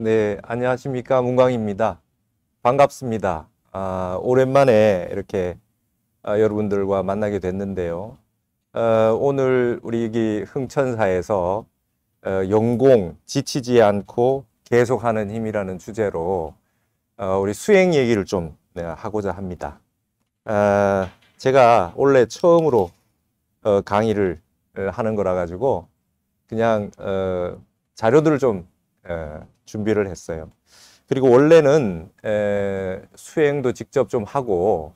네, 안녕하십니까. 문광입니다. 반갑습니다. 오랜만에 이렇게 여러분들과 만나게 됐는데요. 오늘 우리 여기 흥천사에서 용공, 지치지 않고 계속하는 힘이라는 주제로 우리 수행 얘기를 좀 하고자 합니다. 제가 원래 처음으로 강의를 하는 거라 가지고 그냥 자료들을 좀 준비를 했어요. 그리고 원래는 수행도 직접 좀 하고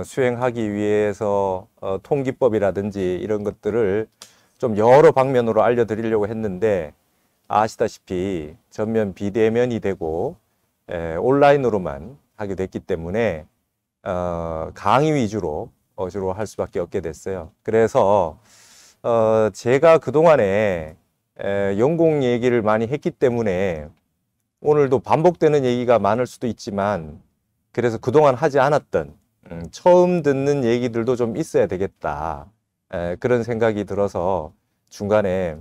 수행하기 위해서 통기법이라든지 이런 것들을 좀 여러 방면으로 알려드리려고 했는데 아시다시피 전면 비대면이 되고 온라인으로만 하게 됐기 때문에 강의 위주로 주로 할 수밖에 없게 됐어요. 그래서 제가 그동안에 용공 얘기를 많이 했기 때문에 오늘도 반복되는 얘기가 많을 수도 있지만 그래서 그동안 하지 않았던 처음 듣는 얘기들도 좀 있어야 되겠다. 그런 생각이 들어서 중간에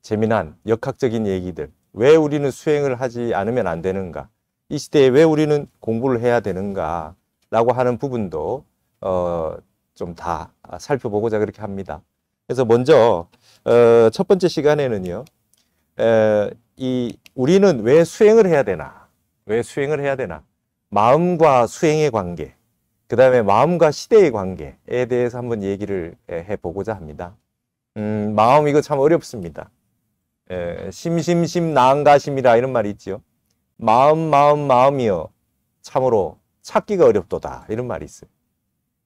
재미난 역학적인 얘기들, 왜 우리는 수행을 하지 않으면 안 되는가, 이 시대에 왜 우리는 공부를 해야 되는가 라고 하는 부분도 좀 다 살펴보고자 그렇게 합니다. 그래서 먼저 첫 번째 시간에는요, 우리는 왜 수행을 해야 되나, 왜 수행을 해야 되나, 마음과 수행의 관계, 그 다음에 마음과 시대의 관계에 대해서 한번 얘기를 해보고자 합니다. 마음 이거 참 어렵습니다. 심심심 나은가심이라 이런 말이 있죠. 마음이여 참으로 찾기가 어렵도다 이런 말이 있어요.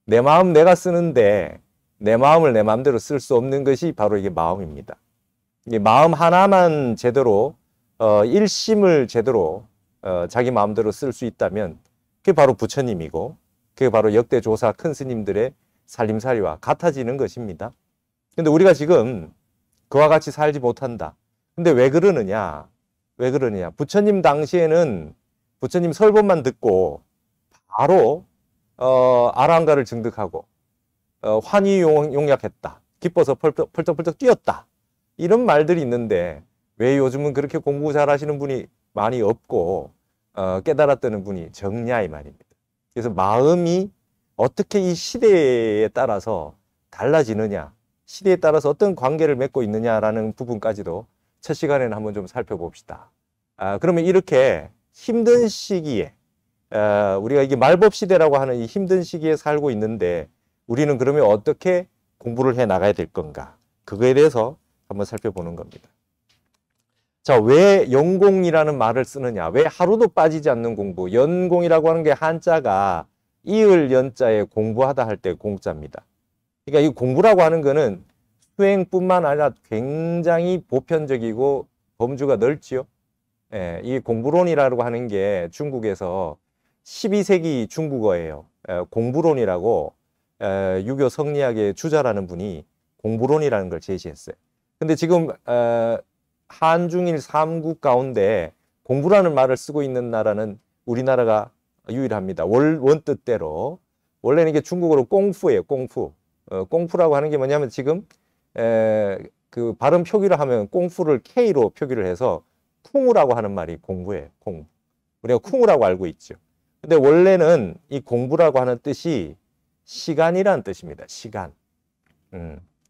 내 마음 내가 쓰는데 내 마음을 내 마음대로 쓸 수 없는 것이 바로 이게 마음입니다. 이게 마음 하나만 제대로 일심을 제대로 자기 마음대로 쓸 수 있다면 그게 바로 부처님이고 그게 바로 역대 조사 큰 스님들의 살림살이와 같아지는 것입니다. 근데 우리가 지금 그와 같이 살지 못한다. 근데 왜 그러느냐? 왜 그러느냐? 부처님 당시에는 부처님 설법만 듣고 바로 아라한가를 증득하고 환희 용약했다. 기뻐서 펄떡펄떡 뛰었다. 이런 말들이 있는데 왜 요즘은 그렇게 공부 잘하시는 분이 많이 없고 깨달았다는 분이 적냐 이 말입니다. 그래서 마음이 어떻게 이 시대에 따라서 달라지느냐, 시대에 따라서 어떤 관계를 맺고 있느냐라는 부분까지도 첫 시간에는 한번 좀 살펴봅시다. 그러면 이렇게 힘든 시기에 우리가 이게 말법 시대라고 하는 이 힘든 시기에 살고 있는데 우리는 그러면 어떻게 공부를 해 나가야 될 건가? 그거에 대해서 한번 살펴보는 겁니다. 자, 왜 연공이라는 말을 쓰느냐? 왜 하루도 빠지지 않는 공부? 연공이라고 하는 게 한자가 이을 연자에 공부하다 할 때 공자입니다. 그러니까 이 공부라고 하는 거는 수행뿐만 아니라 굉장히 보편적이고 범주가 넓지요. 이 공부론이라고 하는 게 중국에서 12세기 중국어예요. 공부론이라고 유교 성리학의 주자라는 분이 공부론이라는 걸 제시했어요. 근데 지금 한중일 3국 가운데 공부라는 말을 쓰고 있는 나라는 우리나라가 유일합니다. 원뜻대로. 원래는 이게 중국어로 꽁푸예요. 꽁푸. 꽁푸라고 하는 게 뭐냐면 지금 그 발음 표기를 하면 꽁푸를 K로 표기를 해서 쿵우라고 하는 말이 공부예요. 콩. 우리가 쿵우라고 알고 있죠. 근데 원래는 이 공부라고 하는 뜻이 시간이라는 뜻입니다. 시간.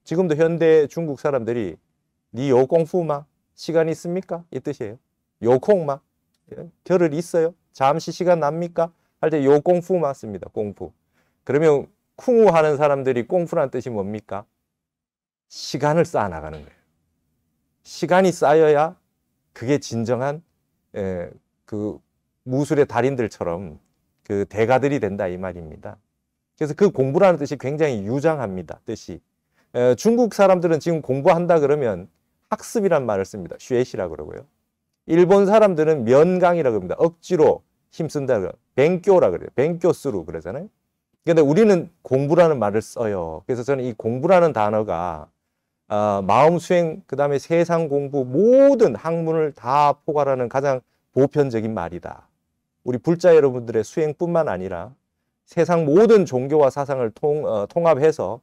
지금도 현대 중국 사람들이 니 요 공푸마 시간 있습니까? 이 뜻이에요. 요콩마 겨를 있어요? 잠시 시간 납니까? 할 때 요 공푸마 씁니다. 공푸. 그러면 쿵우 하는 사람들이 공푸라는 뜻이 뭡니까? 시간을 쌓아 나가는 거예요. 시간이 쌓여야 그게 진정한 그 무술의 달인들처럼 그 대가들이 된다 이 말입니다. 그래서 그 공부라는 뜻이 굉장히 유장합니다. 뜻이. 중국 사람들은 지금 공부한다 그러면 학습이란 말을 씁니다. 쉐시라고 그러고요. 일본 사람들은 면강이라고 합니다. 억지로 힘쓴다 그래요. 뱅교라 그래요. 뱅교스루 그러잖아요. 근데 우리는 공부라는 말을 써요. 그래서 저는 이 공부라는 단어가 마음 수행, 그 다음에 세상 공부, 모든 학문을 다 포괄하는 가장 보편적인 말이다. 우리 불자 여러분들의 수행뿐만 아니라 세상 모든 종교와 사상을 통합해서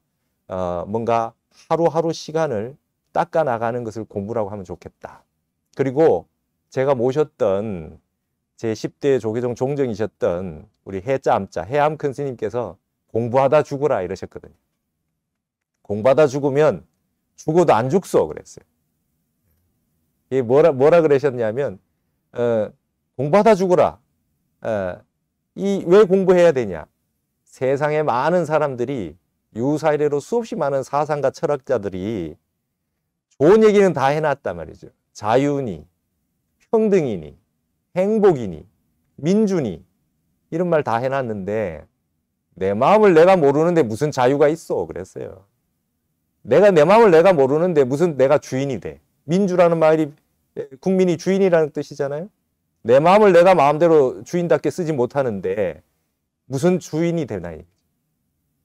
뭔가 하루하루 시간을 닦아 나가는 것을 공부라고 하면 좋겠다. 그리고 제가 모셨던 제 10대 조계종 종정이셨던 우리 해자암자 해암 큰 스님께서 공부하다 죽어라 이러셨거든요. 공부하다 죽으면 죽어도 안 죽소 그랬어요. 이게 뭐라 그러셨냐면 공부하다 죽어라. 왜 공부해야 되냐? 세상에 많은 사람들이 유사이래로 수없이 많은 사상가 철학자들이 좋은 얘기는 다 해놨단 말이죠. 자유니, 평등이니, 행복이니, 민주니 이런 말 다 해놨는데 내 마음을 내가 모르는데 무슨 자유가 있어 그랬어요. 내 마음을 내가 모르는데 무슨 내가 주인이 돼. 민주라는 말이 국민이 주인이라는 뜻이잖아요. 내 마음을 내가 마음대로 주인답게 쓰지 못하는데 무슨 주인이 되나.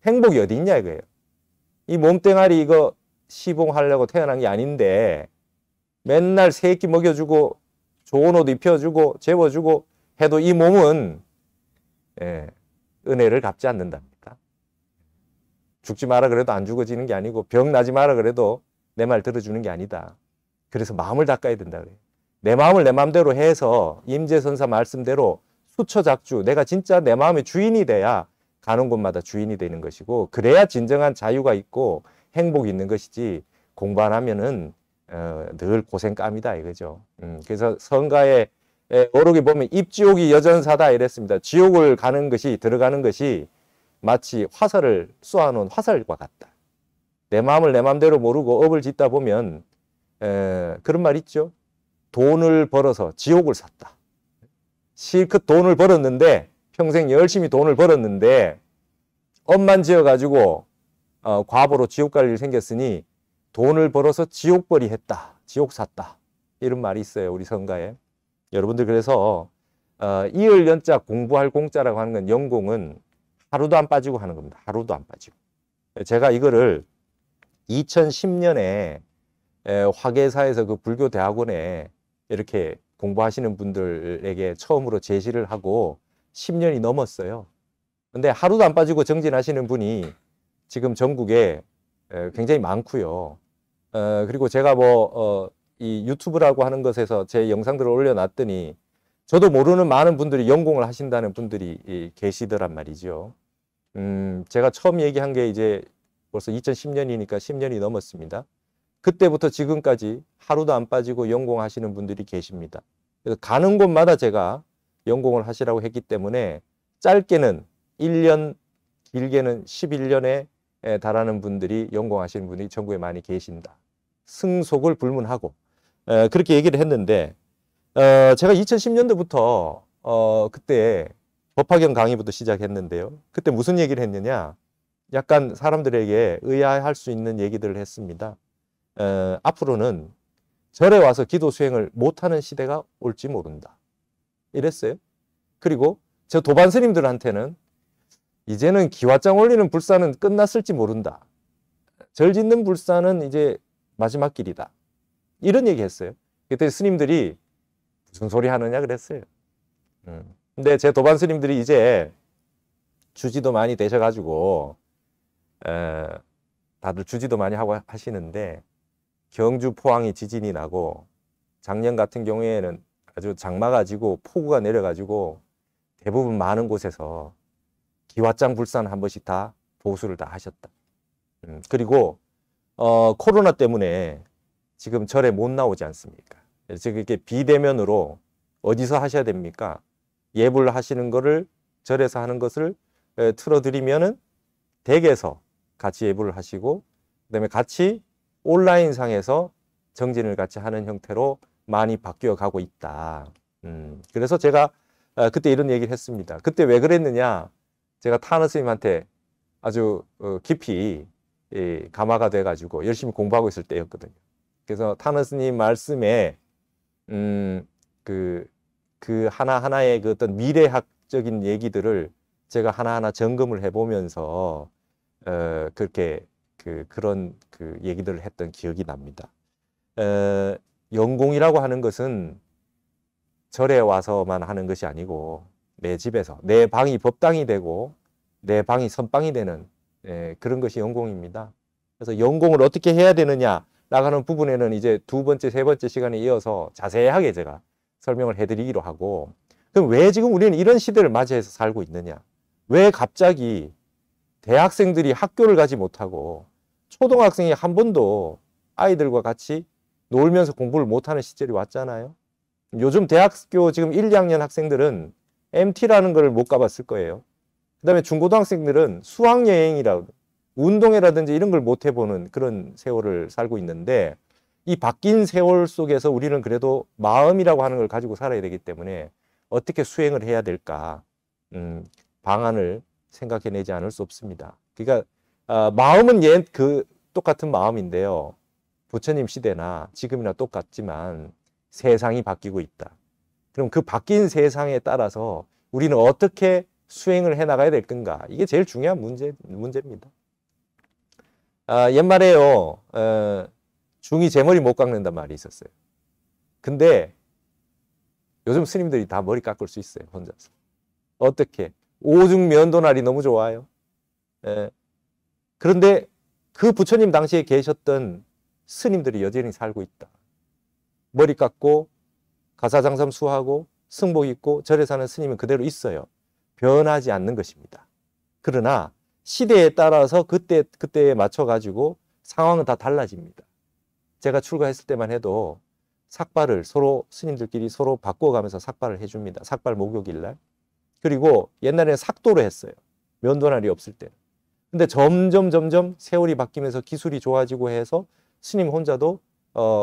행복이 어디 있냐 이거예요. 이 몸뚱아리 이거 시봉하려고 태어난 게 아닌데 맨날 새끼 먹여주고 좋은 옷 입혀주고 재워주고 해도 이 몸은 은혜를 갚지 않는답니다. 죽지 마라 그래도 안 죽어지는 게 아니고 병 나지 마라 그래도 내 말 들어주는 게 아니다. 그래서 마음을 닦아야 된다 그래요. 내 마음을 내 마음대로 해서 임재선사 말씀대로 수처작주 내가 진짜 내 마음의 주인이 돼야 가는 곳마다 주인이 되는 것이고 그래야 진정한 자유가 있고 행복이 있는 것이지 공부 안 하면은 늘 고생감이다 이거죠. 그래서 성가에 어록에 보면 입지옥이 여전사다 이랬습니다. 지옥을 가는 것이 들어가는 것이 마치 화살을 쏘아놓은 화살과 같다. 내 마음을 내 마음대로 모르고 업을 짓다 보면 그런 말 있죠. 돈을 벌어서 지옥을 샀다. 실컷 돈을 벌었는데 평생 열심히 돈을 벌었는데 업만 지어가지고 과보로 지옥 갈 일이 생겼으니 돈을 벌어서 지옥벌이 했다. 지옥 샀다. 이런 말이 있어요. 우리 성가에. 여러분들 그래서 이을 연자 공부할 공자라고 하는 건 연공은 하루도 안 빠지고 하는 겁니다. 하루도 안 빠지고. 제가 이거를 2010년에 화계사에서 그 불교대학원에 이렇게 공부하시는 분들에게 처음으로 제시를 하고 10년이 넘었어요. 근데 하루도 안 빠지고 정진하시는 분이 지금 전국에 굉장히 많고요. 그리고 제가 이 유튜브라고 하는 것에서 제 영상들을 올려놨더니 저도 모르는 많은 분들이 연공을 하신다는 분들이 계시더란 말이죠. 제가 처음 얘기한 게 이제 벌써 2010년이니까 10년이 넘었습니다. 그때부터 지금까지 하루도 안 빠지고 연공하시는 분들이 계십니다. 그래서 가는 곳마다 제가 연공을 하시라고 했기 때문에 짧게는 1년, 길게는 11년에 달하는 분들이 연공하시는 분들이 전국에 많이 계신다. 승속을 불문하고 그렇게 얘기를 했는데 제가 2010년도부터 그때 법화경 강의부터 시작했는데요. 그때 무슨 얘기를 했느냐. 약간 사람들에게 의아할 수 있는 얘기들을 했습니다. 앞으로는 절에 와서 기도 수행을 못하는 시대가 올지 모른다. 이랬어요. 그리고 저 도반 스님들한테는 이제는 기와장 올리는 불사는 끝났을지 모른다. 절 짓는 불사는 이제 마지막 길이다. 이런 얘기 했어요. 그때 스님들이 무슨 소리 하느냐 그랬어요. 근데 제 도반 스님들이 이제 주지도 많이 되셔가지고 다들 주지도 많이 하고 하시는데 경주 포항이 지진이 나고 작년 같은 경우에는 아주 장마가 지고 폭우가 내려가지고 대부분 많은 곳에서 기와장 불산 한 번씩 다 보수를 다 하셨다. 그리고 코로나 때문에 지금 절에 못 나오지 않습니까? 그래서 이렇게 비대면으로 어디서 하셔야 됩니까? 예불 하시는 거를 절에서 하는 것을 틀어드리면은 댁에서 같이 예불을 하시고 그다음에 같이 온라인상에서 정진을 같이 하는 형태로 많이 바뀌어 가고 있다. 그래서 제가 그때 이런 얘기를 했습니다. 그때 왜 그랬느냐? 제가 타너 스님한테 아주 깊이 감화가 돼가지고 열심히 공부하고 있을 때였거든요. 그래서 타너 스님 말씀에 그 하나하나의 그 어떤 미래학적인 얘기들을 제가 하나하나 점검을 해보면서 그렇게 그런 얘기들을 했던 기억이 납니다. 연공이라고 하는 것은 절에 와서만 하는 것이 아니고 내 집에서 내 방이 법당이 되고 내 방이 선방이 되는 그런 것이 연공입니다. 그래서 연공을 어떻게 해야 되느냐 나가는 부분에는 이제 두 번째, 세 번째 시간에 이어서 자세하게 제가 설명을 해드리기로 하고, 그럼 왜 지금 우리는 이런 시대를 맞이해서 살고 있느냐? 왜 갑자기 대학생들이 학교를 가지 못하고 초등학생이 한 번도 아이들과 같이 놀면서 공부를 못하는 시절이 왔잖아요. 요즘 대학교 지금 1, 2학년 학생들은 MT라는 걸 못 가봤을 거예요. 그 다음에 중고등학생들은 수학여행이라고 운동회라든지 이런 걸 못 해보는 그런 세월을 살고 있는데, 이 바뀐 세월 속에서 우리는 그래도 마음이라고 하는 걸 가지고 살아야 되기 때문에 어떻게 수행을 해야 될까, 방안을 생각해내지 않을 수 없습니다. 그러니까 마음은 똑같은 마음인데요. 부처님 시대나 지금이나 똑같지만 세상이 바뀌고 있다. 그럼 그 바뀐 세상에 따라서 우리는 어떻게 수행을 해나가야 될 건가? 이게 제일 중요한 문제입니다. 옛말에요, 중이 제 머리 못 깎는단 말이 있었어요. 근데 요즘 스님들이 다 머리 깎을 수 있어요, 혼자서. 어떻게? 오중 면도날이 너무 좋아요. 그런데 그 부처님 당시에 계셨던 스님들이 여전히 살고 있다. 머리 깎고 가사장삼 수하고 승복 입고 절에 사는 스님은 그대로 있어요. 변하지 않는 것입니다. 그러나 시대에 따라서 그때에 맞춰 가지고 상황은 다 달라집니다. 제가 출가했을 때만 해도 삭발을 서로 스님들끼리 서로 바꿔가면서 삭발을 해줍니다. 삭발 목욕일 날. 그리고 옛날에는 삭도로 했어요. 면도날이 없을 때. 근데 점점 세월이 바뀌면서 기술이 좋아지고 해서 스님 혼자도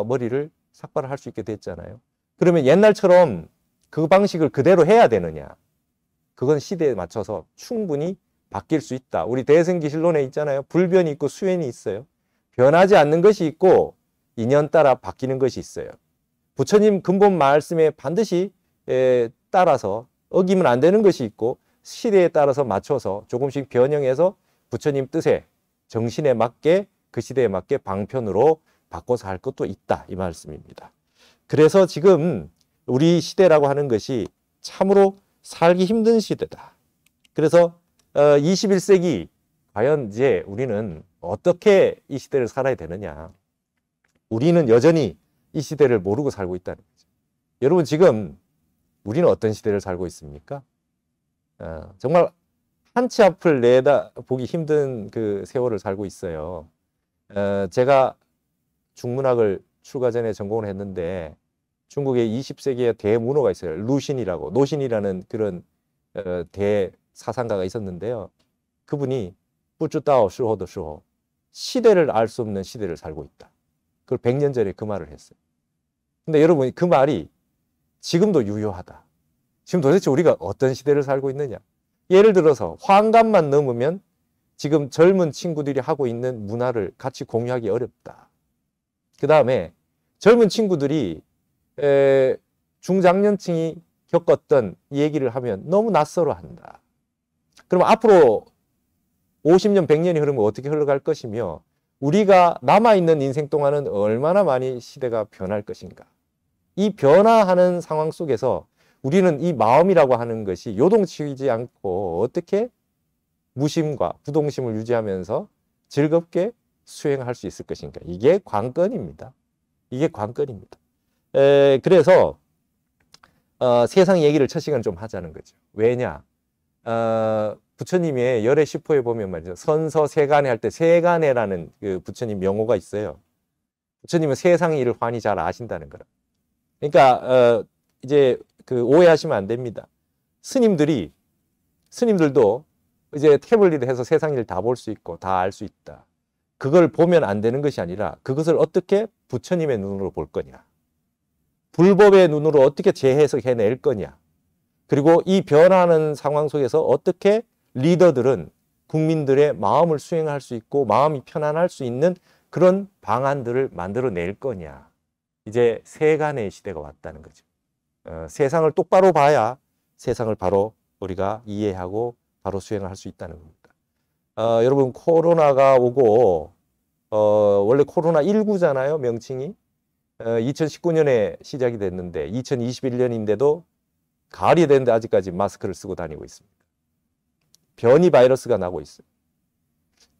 머리를 삭발을 할 수 있게 됐잖아요. 그러면 옛날처럼 그 방식을 그대로 해야 되느냐? 그건 시대에 맞춰서 충분히 바뀔 수 있다. 우리 대승기실론에 있잖아요. 불변이 있고 수변이 있어요. 변하지 않는 것이 있고 인연 따라 바뀌는 것이 있어요. 부처님 근본 말씀에 반드시 따라서 어기면 안 되는 것이 있고, 시대에 따라서 맞춰서 조금씩 변형해서 부처님 뜻에 정신에 맞게 그 시대에 맞게 방편으로 바꿔서 할 것도 있다, 이 말씀입니다. 그래서 지금 우리 시대라고 하는 것이 참으로 살기 힘든 시대다. 그래서 21세기 과연 이제 우리는 어떻게 이 시대를 살아야 되느냐? 우리는 여전히 이 시대를 모르고 살고 있다는 거죠. 여러분, 지금 우리는 어떤 시대를 살고 있습니까? 정말 한치 앞을 내다보기 힘든 그 세월을 살고 있어요. 제가 중문학을 출가 전에 전공을 했는데 중국에 20세기에 대문호가 있어요. 루신이라고, 노신이라는 그런 대사상가가 있었는데요. 그분이 부주다오 시호도 시호, 시대를 알 수 없는 시대를 살고 있다. 그걸 100년 전에 그 말을 했어요. 근데 여러분, 그 말이 지금도 유효하다. 지금 도대체 우리가 어떤 시대를 살고 있느냐? 예를 들어서 환갑만 넘으면 지금 젊은 친구들이 하고 있는 문화를 같이 공유하기 어렵다. 그 다음에 젊은 친구들이 중장년층이 겪었던 얘기를 하면 너무 낯설어 한다. 그럼 앞으로 50년, 100년이 흐르면 어떻게 흘러갈 것이며, 우리가 남아있는 인생 동안은 얼마나 많이 시대가 변할 것인가. 이 변화하는 상황 속에서 우리는 이 마음이라고 하는 것이 요동치지 않고 어떻게 무심과 부동심을 유지하면서 즐겁게 수행할 수 있을 것인가. 이게 관건입니다. 이게 관건입니다. 그래서 세상 얘기를 첫 시간 좀 하자는 거죠. 왜냐? 부처님의 열애 시포에 보면 말이죠. 선서세간회 할 때 세간회라는 그 부처님 명호가 있어요. 부처님은 세상 일을 환히 잘 아신다는 거라. 그러니까 이제 그 오해하시면 안 됩니다. 스님들도 이제 태블릿을 해서 세상 일을 다 볼 수 있고 다 알 수 있다. 그걸 보면 안 되는 것이 아니라 그것을 어떻게 부처님의 눈으로 볼 거냐. 불법의 눈으로 어떻게 재해석해낼 거냐. 그리고 이 변화하는 상황 속에서 어떻게 리더들은 국민들의 마음을 수행할 수 있고 마음이 편안할 수 있는 그런 방안들을 만들어낼 거냐. 이제 세간의 시대가 왔다는 거죠. 세상을 똑바로 봐야 세상을 바로 우리가 이해하고 바로 수행을 할 수 있다는 겁니다. 여러분, 코로나가 오고 원래 코로나19잖아요, 명칭이. 2019년에 시작이 됐는데 2021년인데도 가을이 됐는데 아직까지 마스크를 쓰고 다니고 있습니다. 변이 바이러스가 나고 있어요.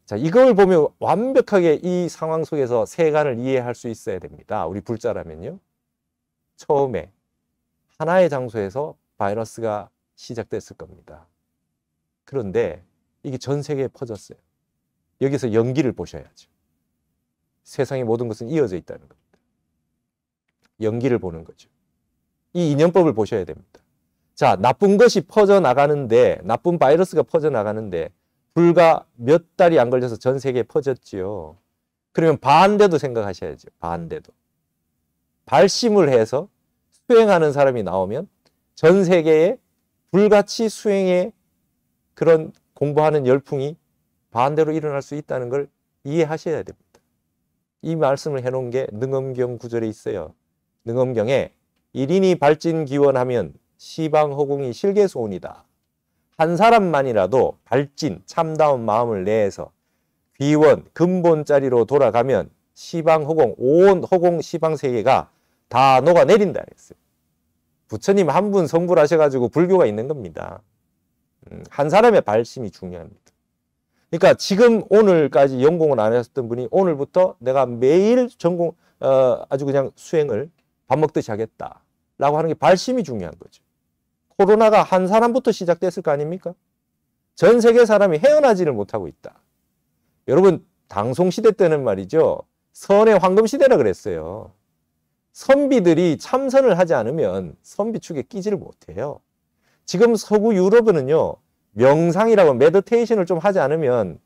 자, 이걸 보면 완벽하게 이 상황 속에서 세간을 이해할 수 있어야 됩니다. 우리 불자라면요. 처음에 하나의 장소에서 바이러스가 시작됐을 겁니다. 그런데 이게 전 세계에 퍼졌어요. 여기서 연기를 보셔야죠. 세상의 모든 것은 이어져 있다는 겁니다. 연기를 보는 거죠. 이 인연법을 보셔야 됩니다. 자, 나쁜 것이 퍼져나가는데, 나쁜 바이러스가 퍼져나가는데 불과 몇 달이 안 걸려서 전 세계에 퍼졌지요. 그러면 반대도 생각하셔야죠. 반대도. 발심을 해서 수행하는 사람이 나오면 전 세계에 불같이 수행의 그런 공부하는 열풍이 반대로 일어날 수 있다는 걸 이해하셔야 됩니다. 이 말씀을 해놓은 게 능엄경 구절에 있어요. 능엄경에 일인이 발진기원하면 시방허공이 실계소원이다. 한 사람만이라도 발진, 참다운 마음을 내서 귀원, 근본자리로 돌아가면 시방허공, 온 허공 시방세계가 다 녹아내린다 했어요. 부처님 한 분 성불하셔가지고 불교가 있는 겁니다. 한 사람의 발심이 중요합니다. 그러니까 지금 오늘까지 연공을 안 하셨던 분이 오늘부터 내가 매일 전공 아주 그냥 수행을 밥 먹듯이 하겠다라고 하는 게 발심이 중요한 거죠. 코로나가 한 사람부터 시작됐을 거 아닙니까? 전 세계 사람이 헤어나지를 못하고 있다. 여러분 당송시대 때는 말이죠. 선의 황금시대라 그랬어요. 선비들이 참선을 하지 않으면 선비축에 끼지를 못해요. 지금 서구 유럽은요. 명상이라고 메디테이션을 좀 하지 않으면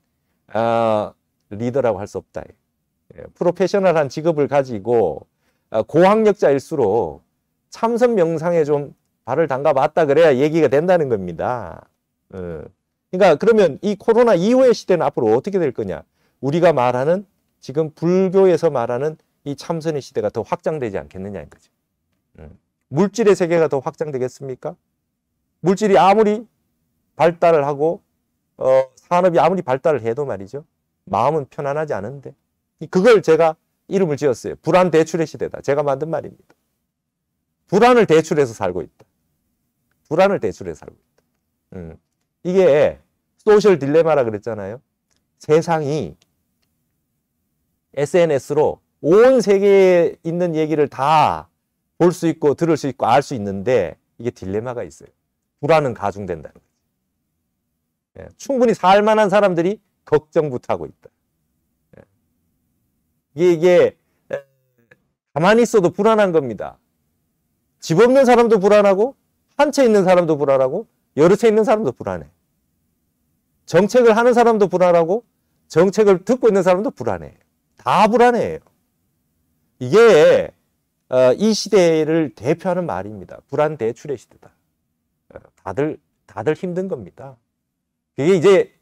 리더라고 할 수 없다. 프로페셔널한 직업을 가지고 고학력자일수록 참선 명상에 좀 발을 담가봤다 그래야 얘기가 된다는 겁니다. 그러니까 그러면 이 코로나 이후의 시대는 앞으로 어떻게 될 거냐. 우리가 말하는 지금 불교에서 말하는 이 참선의 시대가 더 확장되지 않겠느냐는 거죠. 물질의 세계가 더 확장되겠습니까? 물질이 아무리 발달을 하고 산업이 아무리 발달을 해도 말이죠. 마음은 편안하지 않은데 그걸 제가 이름을 지었어요. 불안 대출의 시대다. 제가 만든 말입니다. 불안을 대출해서 살고 있다. 불안을 대출해서 살고 있다. 이게 소셜 딜레마라 그랬잖아요. 세상이 SNS로 온 세계에 있는 얘기를 다 볼 수 있고 들을 수 있고 알 수 있는데 이게 딜레마가 있어요. 불안은 가중된다는 거죠. 충분히 살만한 사람들이 걱정부터 하고 있다. 이게 가만히 있어도 불안한 겁니다. 집 없는 사람도 불안하고 한 채 있는 사람도 불안하고 여러 채 있는 사람도 불안해. 정책을 하는 사람도 불안하고 정책을 듣고 있는 사람도 불안해. 다 불안해요. 이게 이 시대를 대표하는 말입니다. 불안 대출의 시대다. 다들 힘든 겁니다. 이게 이제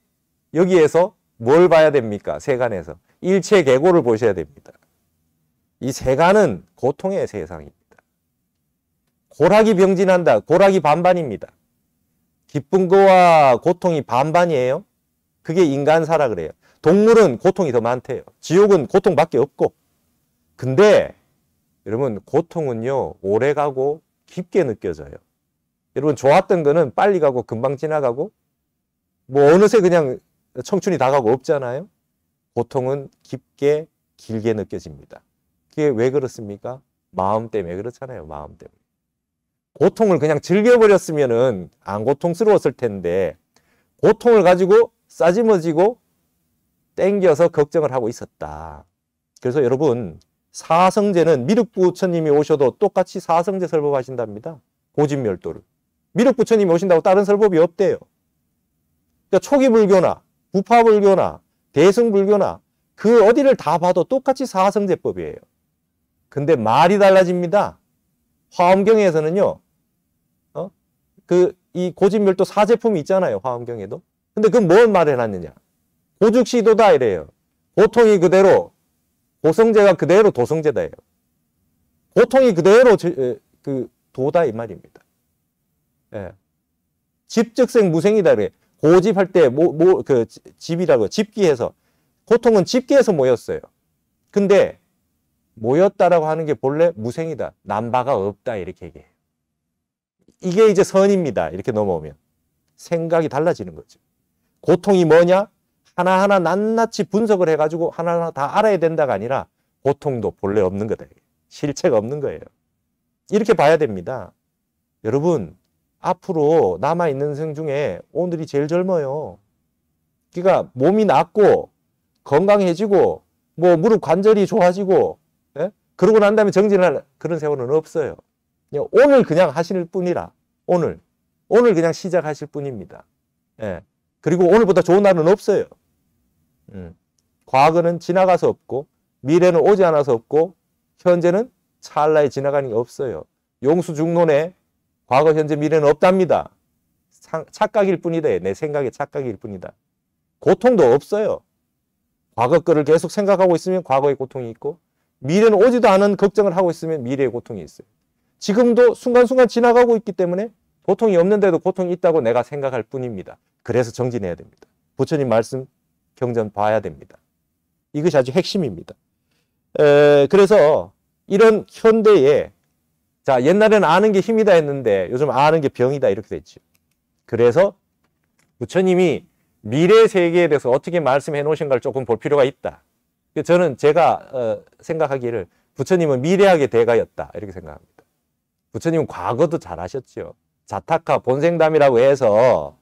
여기에서 뭘 봐야 됩니까? 세간에서 일체계고를 보셔야 됩니다. 이 세간은 고통의 세상입니다. 고락이 병진한다. 고락이 반반입니다. 기쁜 거와 고통이 반반이에요. 그게 인간사라 그래요. 동물은 고통이 더 많대요. 지옥은 고통밖에 없고. 근데 여러분 고통은요 오래 가고 깊게 느껴져요. 여러분 좋았던 거는 빨리 가고 금방 지나가고 뭐 어느새 그냥 청춘이 다 가고 없잖아요. 고통은 깊게 길게 느껴집니다. 그게 왜 그렇습니까? 마음 때문에 그렇잖아요. 마음 때문에. 고통을 그냥 즐겨버렸으면은 안 고통스러웠을 텐데 고통을 가지고 싸지머지고 땡겨서 걱정을 하고 있었다. 그래서 여러분 사성제는 미륵부처님이 오셔도 똑같이 사성제 설법하신답니다. 고집멸도를. 미륵부처님이 오신다고 다른 설법이 없대요. 그러니까 초기 불교나 부파 불교나 대승 불교나 그 어디를 다 봐도 똑같이 사성제법이에요. 근데 말이 달라집니다. 화엄경에서는요. 이 고집멸도 사제품이 있잖아요. 화엄경에도. 근데 그건 뭔 말을 해놨느냐. 고죽시도다 이래요. 고통이 그대로 고성제가 그대로 도성제다예요. 고통이 그대로 도다 이 말입니다. 예. 집즉생 무생이다 그래. 고집할 때 집이라고 집기해서 고통은 집기해서 모였어요. 근데 모였다라고 하는 게 본래 무생이다. 남바가 없다 이렇게 얘기해요. 이게 이제 선입니다. 이렇게 넘어오면 생각이 달라지는 거죠. 고통이 뭐냐? 하나하나 낱낱이 분석을 해가지고 하나하나 다 알아야 된다가 아니라 고통도 본래 없는 거다. 실체가 없는 거예요. 이렇게 봐야 됩니다. 여러분, 앞으로 남아있는 생 중에 오늘이 제일 젊어요. 그러니까 몸이 낫고 건강해지고 뭐 무릎 관절이 좋아지고, 예? 그러고 난 다음에 정진할 그런 세월은 없어요. 그냥 오늘 그냥 하실 뿐이라. 오늘 그냥 시작하실 뿐입니다. 예. 그리고 오늘보다 좋은 날은 없어요. 과거는 지나가서 없고 미래는 오지 않아서 없고 현재는 찰나에 지나가는 게 없어요. 용수중론에 과거, 현재, 미래는 없답니다. 착각일 뿐이다. 내 생각의 착각일 뿐이다. 고통도 없어요. 과거 거를 계속 생각하고 있으면 과거의 고통이 있고 미래는 오지도 않은 걱정을 하고 있으면 미래의 고통이 있어요. 지금도 순간순간 지나가고 있기 때문에 고통이 없는데도 고통이 있다고 내가 생각할 뿐입니다. 그래서 정진해야 됩니다. 부처님 말씀 경전 봐야 됩니다. 이것이 아주 핵심입니다. 그래서 이런 현대에 자, 옛날에는 아는 게 힘이다 했는데 요즘 아는 게 병이다 이렇게 됐죠. 그래서 부처님이 미래 세계에 대해서 어떻게 말씀해 놓으신가를 조금 볼 필요가 있다. 저는 제가 생각하기를 부처님은 미래학의 대가였다 이렇게 생각합니다. 부처님은 과거도 잘하셨죠. 자타카 본생담이라고 해서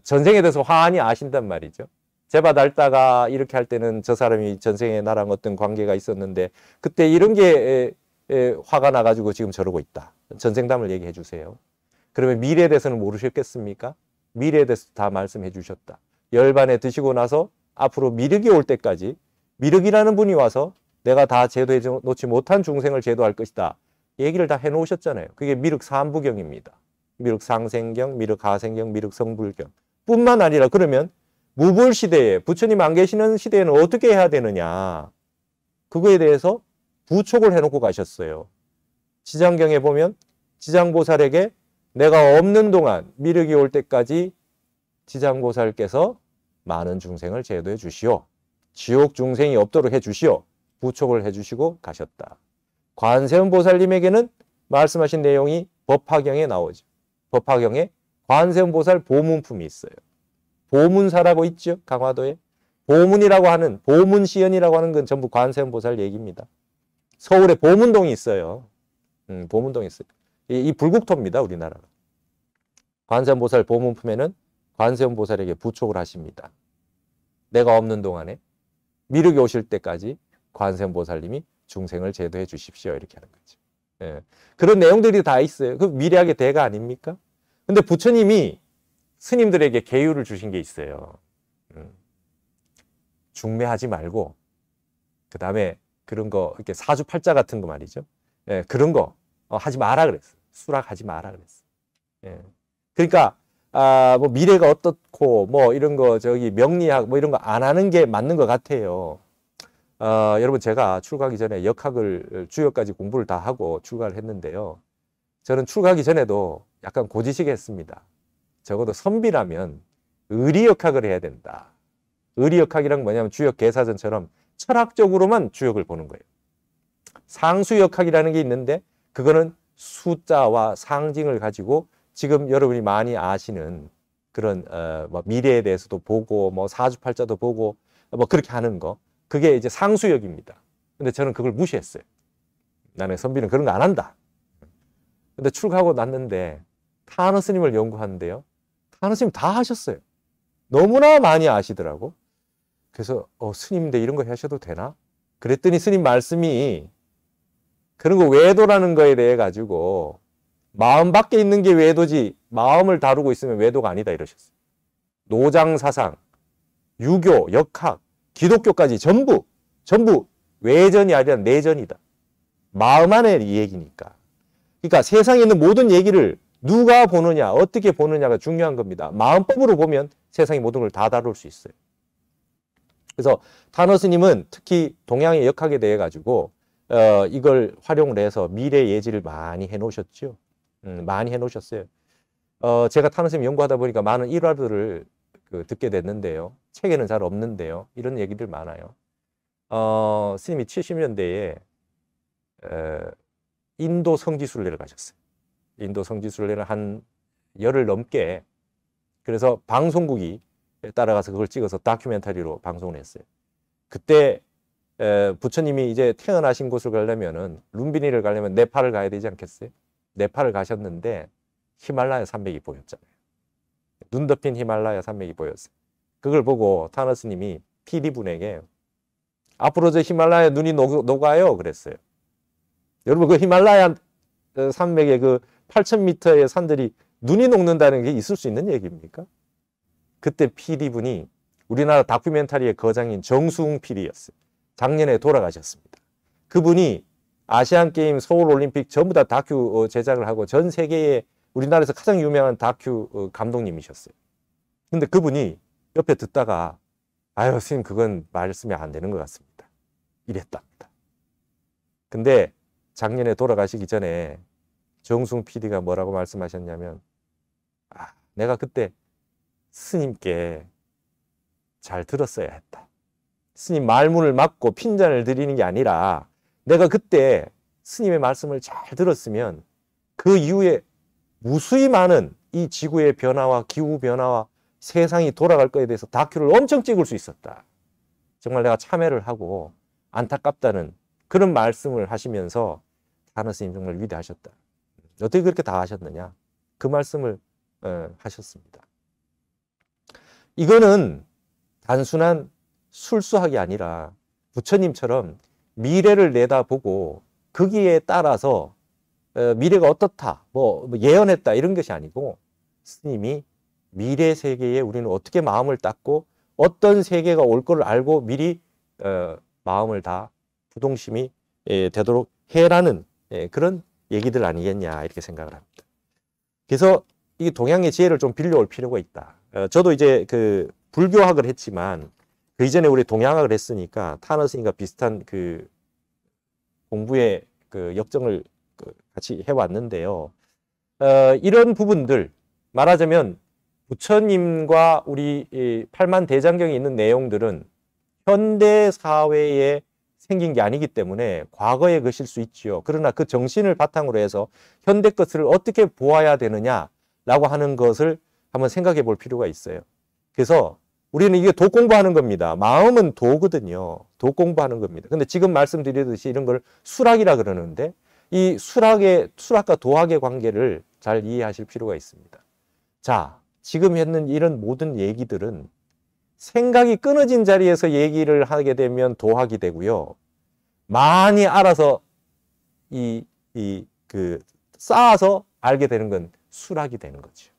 전생에 대해서 환히 아신단 말이죠. 제밭 앓다가 이렇게 할 때는 저 사람이 전생에 나랑 어떤 관계가 있었는데 그때 이런 게 화가 나가지고 지금 저러고 있다. 전생담을 얘기해 주세요. 그러면 미래에 대해서는 모르셨겠습니까? 미래에 대해서 다 말씀해 주셨다. 열반에 드시고 나서 앞으로 미륵이 올 때까지 미륵이라는 분이 와서 내가 다 제도해 놓지 못한 중생을 제도할 것이다. 얘기를 다 해놓으셨잖아요. 그게 미륵 삼부경입니다. 미륵 상생경, 미륵 하생경, 미륵 성불경. 뿐만 아니라 그러면 무불시대에 부처님 안 계시는 시대에는 어떻게 해야 되느냐. 그거에 대해서 부촉을 해놓고 가셨어요. 지장경에 보면 지장보살에게 내가 없는 동안 미륵이 올 때까지 지장보살께서 많은 중생을 제도해 주시오. 지옥 중생이 없도록 해 주시오. 부촉을 해 주시고 가셨다. 관세음보살님에게는 말씀하신 내용이 법화경에 나오죠. 법화경에 관세음보살 보문품이 있어요. 보문사라고 있죠. 강화도에. 보문이라고 하는 보문시연이라고 하는 건 전부 관세음보살 얘기입니다. 서울에 보문동이 있어요. 보문동이 있어요. 이 불국토입니다. 우리나라가. 관세음보살 보문품에는 관세음보살에게 부촉을 하십니다. 내가 없는 동안에 미륵이 오실 때까지 관세음보살님이 중생을 제도해 주십시오. 이렇게 하는 거죠. 예. 그런 내용들이 다 있어요. 그 미래학의 대가 아닙니까? 근데 부처님이 스님들에게 계율을 주신 게 있어요. 중매하지 말고 그 다음에 그런 거 이렇게 사주팔자 같은 거 말이죠. 예, 그런 거 하지 마라 그랬어요. 수락하지 마라 그랬어요. 예. 그러니까 뭐 미래가 어떻고 뭐 이런 거 저기 명리학 뭐 이런 거 안 하는 게 맞는 것 같아요. 여러분 제가 출가하기 전에 역학을 주역까지 공부를 다 하고 출가를 했는데요. 저는 출가하기 전에도 약간 고지식 했습니다. 적어도 선비라면 의리역학을 해야 된다. 의리역학이란 뭐냐면 주역 계사전처럼 철학적으로만 주역을 보는 거예요. 상수역학이라는 게 있는데 그거는 숫자와 상징을 가지고 지금 여러분이 많이 아시는 그런 뭐 미래에 대해서도 보고 뭐 사주팔자도 보고 뭐 그렇게 하는 거 그게 이제 상수역입니다. 근데 저는 그걸 무시했어요. 나는 선비는 그런 거 안 한다. 근데 출가하고 났는데 타너 스님을 연구하는데요. 타너 스님 다 하셨어요. 너무나 많이 아시더라고. 그래서 스님인데 이런 거 하셔도 되나? 그랬더니 스님 말씀이 그런 거 외도라는 거에 대해 가지고 마음 밖에 있는 게 외도지 마음을 다루고 있으면 외도가 아니다 이러셨어요. 노장사상, 유교, 역학, 기독교까지 전부 외전이 아니라 내전이다. 마음 안에 이 얘기니까. 그러니까 세상에 있는 모든 얘기를 누가 보느냐, 어떻게 보느냐가 중요한 겁니다. 마음법으로 보면 세상의 모든 걸 다 다룰 수 있어요. 그래서 타너 스님은 특히 동양의 역학에 대해 가지고 이걸 활용을 해서 미래 예지를 많이 해놓으셨죠. 많이 해놓으셨어요. 제가 타너 스님 연구하다 보니까 많은 일화들을 듣게 됐는데요. 책에는 잘 없는데요. 이런 얘기들 많아요. 스님이 70년대에 인도 성지순례를 가셨어요. 인도 성지순례를 한 열흘 넘게 그래서 방송국이 따라가서 그걸 찍어서 다큐멘터리로 방송을 했어요. 그때 부처님이 이제 태어나신 곳을 가려면은 룸비니를 가려면 네팔을 가야 되지 않겠어요? 네팔을 가셨는데 히말라야 산맥이 보였잖아요. 눈 덮인 히말라야 산맥이 보였어요. 그걸 보고 타너스님이 PD분에게 앞으로 저 히말라야 눈이 녹아요 그랬어요. 여러분 그 히말라야 산맥의 그 8,000m의 산들이 눈이 녹는다는 게 있을 수 있는 얘기입니까? 그때 PD분이 우리나라 다큐멘터리의 거장인 정수웅 PD였어요. 작년에 돌아가셨습니다. 그분이 아시안게임, 서울올림픽 전부 다 다큐 제작을 하고 전 세계에 우리나라에서 가장 유명한 다큐 감독님이셨어요. 근데 그분이 옆에 듣다가 아유 선생님 그건 말씀이 안 되는 것 같습니다. 이랬답니다. 근데 작년에 돌아가시기 전에 정수웅 PD가 뭐라고 말씀하셨냐면 내가 그때 스님께 잘 들었어야 했다. 스님 말문을 막고 핀잔을 드리는 게 아니라 내가 그때 스님의 말씀을 잘 들었으면 그 이후에 무수히 많은 이 지구의 변화와 기후 변화와 세상이 돌아갈 거에 대해서 다큐를 엄청 찍을 수 있었다. 정말 내가 참회를 하고 안타깝다는 그런 말씀을 하시면서 타너 스님 정말 위대하셨다. 어떻게 그렇게 다 하셨느냐? 그 말씀을 하셨습니다. 이거는 단순한 술수학이 아니라 부처님처럼 미래를 내다보고 거기에 따라서 미래가 어떻다, 뭐 예언했다 이런 것이 아니고 스님이 미래 세계에 우리는 어떻게 마음을 닦고 어떤 세계가 올 거를 알고 미리 마음을 다 부동심이 되도록 해라는 그런 얘기들 아니겠냐 이렇게 생각을 합니다. 그래서 이 동양의 지혜를 좀 빌려올 필요가 있다. 저도 이제 그 불교학을 했지만 그 이전에 우리 동양학을 했으니까 타너 스님과 비슷한 그 공부의 그 역정을 같이 해왔는데요. 이런 부분들 말하자면 부처님과 우리 팔만대장경에 있는 내용들은 현대 사회에 생긴 게 아니기 때문에 과거의 것일 수 있지요. 그러나 그 정신을 바탕으로 해서 현대 것을 어떻게 보아야 되느냐라고 하는 것을 한번 생각해 볼 필요가 있어요. 그래서 우리는 이게 도 공부하는 겁니다. 마음은 도거든요. 도 공부하는 겁니다. 근데 지금 말씀드리듯이 이런 걸 수락이라 그러는데 이 수락과 도학의 관계를 잘 이해하실 필요가 있습니다. 자, 지금 했는 이런 모든 얘기들은 생각이 끊어진 자리에서 얘기를 하게 되면 도학이 되고요. 많이 알아서 쌓아서 알게 되는 건 수락이 되는 거죠.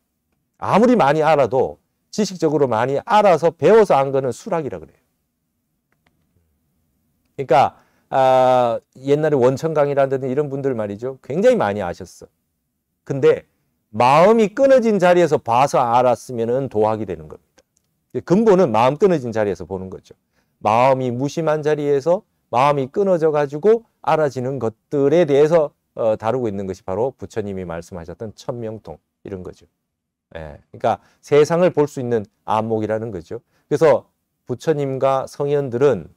아무리 많이 알아도 지식적으로 많이 알아서 배워서 안 거는 수락이라 그래요. 그러니까 옛날에 원천강이라든지 이런 분들 말이죠. 굉장히 많이 아셨어. 근데 마음이 끊어진 자리에서 봐서 알았으면 도학이 되는 겁니다. 근본은 마음 끊어진 자리에서 보는 거죠. 마음이 무심한 자리에서 마음이 끊어져 가지고 알아지는 것들에 대해서 다루고 있는 것이 바로 부처님이 말씀하셨던 천명통 이런 거죠. 예, 그러니까 세상을 볼 수 있는 안목이라는 거죠. 그래서 부처님과 성현들은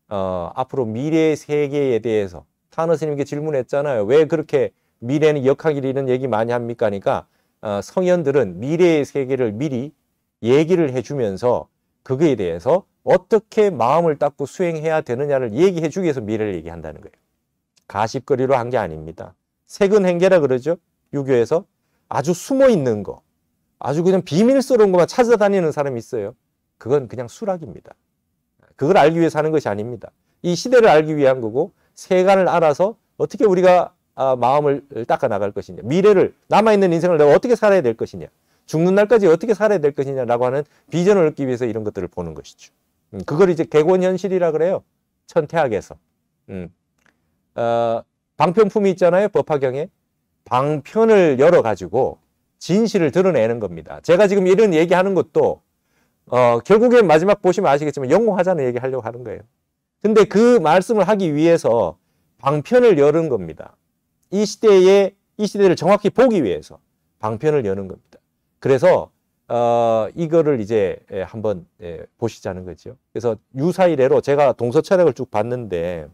앞으로 미래의 세계에 대해서 타너 스님께 질문했잖아요. 왜 그렇게 미래는 역학이라 이런 얘기 많이 합니까? 하니까 성현들은 미래의 세계를 미리 얘기를 해주면서 그거에 대해서 어떻게 마음을 닦고 수행해야 되느냐를 얘기해 주기 위해서 미래를 얘기한다는 거예요. 가십거리로 한 게 아닙니다. 세근행계라 그러죠. 유교에서 아주 숨어 있는 거, 아주 그냥 비밀스러운 것만 찾아다니는 사람이 있어요. 그건 그냥 수락입니다. 그걸 알기 위해서 하는 것이 아닙니다. 이 시대를 알기 위한 거고 세간을 알아서 어떻게 우리가 마음을 닦아 나갈 것이냐, 미래를 남아있는 인생을 내가 어떻게 살아야 될 것이냐, 죽는 날까지 어떻게 살아야 될 것이냐라고 하는 비전을 얻기 위해서 이런 것들을 보는 것이죠. 그걸 이제 객원현실이라 그래요. 천태학에서. 방편품이 있잖아요. 법화경에. 방편을 열어가지고 진실을 드러내는 겁니다. 제가 지금 이런 얘기하는 것도 결국엔 마지막 보시면 아시겠지만 영공하자는 얘기 하려고 하는 거예요. 근데 그 말씀을 하기 위해서 방편을 여는 겁니다. 이 시대를 정확히 보기 위해서 방편을 여는 겁니다. 그래서 이거를 이제 한번 보시자는 거죠. 그래서 유사이래로 제가 동서철학을 쭉 봤는데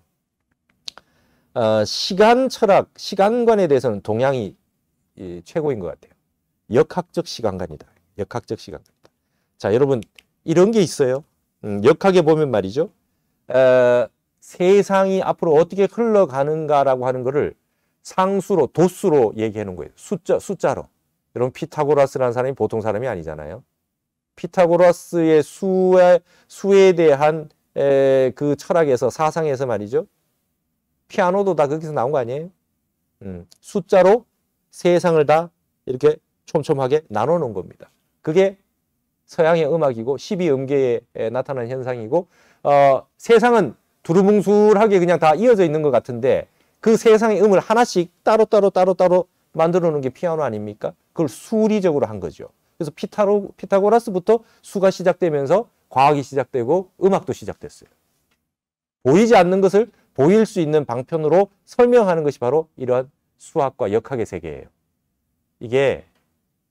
시간 철학, 시간관에 대해서는 동양이 최고인 것 같아요. 역학적 시간관이다. 역학적 시간관이다. 자, 여러분 이런 게 있어요. 역학에 보면 말이죠. 세상이 앞으로 어떻게 흘러가는가라고 하는 거를 상수로, 도수로 얘기하는 거예요. 숫자로. 여러분, 피타고라스라는 사람이 보통 사람이 아니잖아요. 피타고라스의 수에 대한 그 철학에서, 사상에서 말이죠. 피아노도 다 거기서 나온 거 아니에요? 숫자로 세상을 다 이렇게 촘촘하게 나눠 놓은 겁니다. 그게 서양의 음악이고 12음계에 나타나는 현상이고, 세상은 두루뭉술하게 그냥 다 이어져 있는 것 같은데 그 세상의 음을 하나씩 따로따로 만들어 놓은 게 피아노 아닙니까? 그걸 수리적으로 한 거죠. 그래서 피타고라스부터 수가 시작되면서 과학이 시작되고 음악도 시작됐어요. 보이지 않는 것을 보일 수 있는 방편으로 설명하는 것이 바로 이러한 수학과 역학의 세계예요. 이게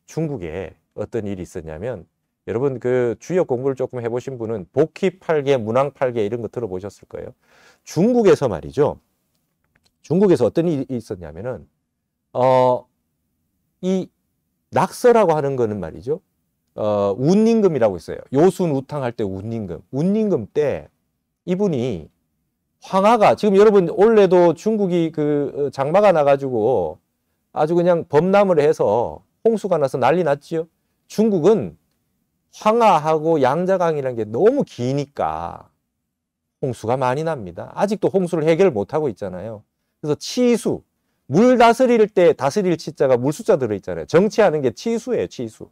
중국에 어떤 일이 있었냐면, 여러분 그 주역 공부를 조금 해보신 분은 복희팔계, 문왕팔계 이런 거 들어보셨을 거예요. 중국에서 말이죠. 중국에서 어떤 일이 있었냐면은 이 낙서라고 하는 거는 말이죠. 운임금이라고 있어요. 요순 우탕 할 때 운임금. 운임금 때 이분이 황하가, 지금 여러분 올해도 중국이 그 장마가 나가지고 아주 그냥 범람을 해서 홍수가 나서 난리 났지요. 중국은 황하하고 양자강이라는 게 너무 기니까 홍수가 많이 납니다. 아직도 홍수를 해결 못하고 있잖아요. 그래서 치수, 물 다스릴 때 다스릴 치자가 물 숫자 들어있잖아요. 정치하는 게 치수예요, 치수.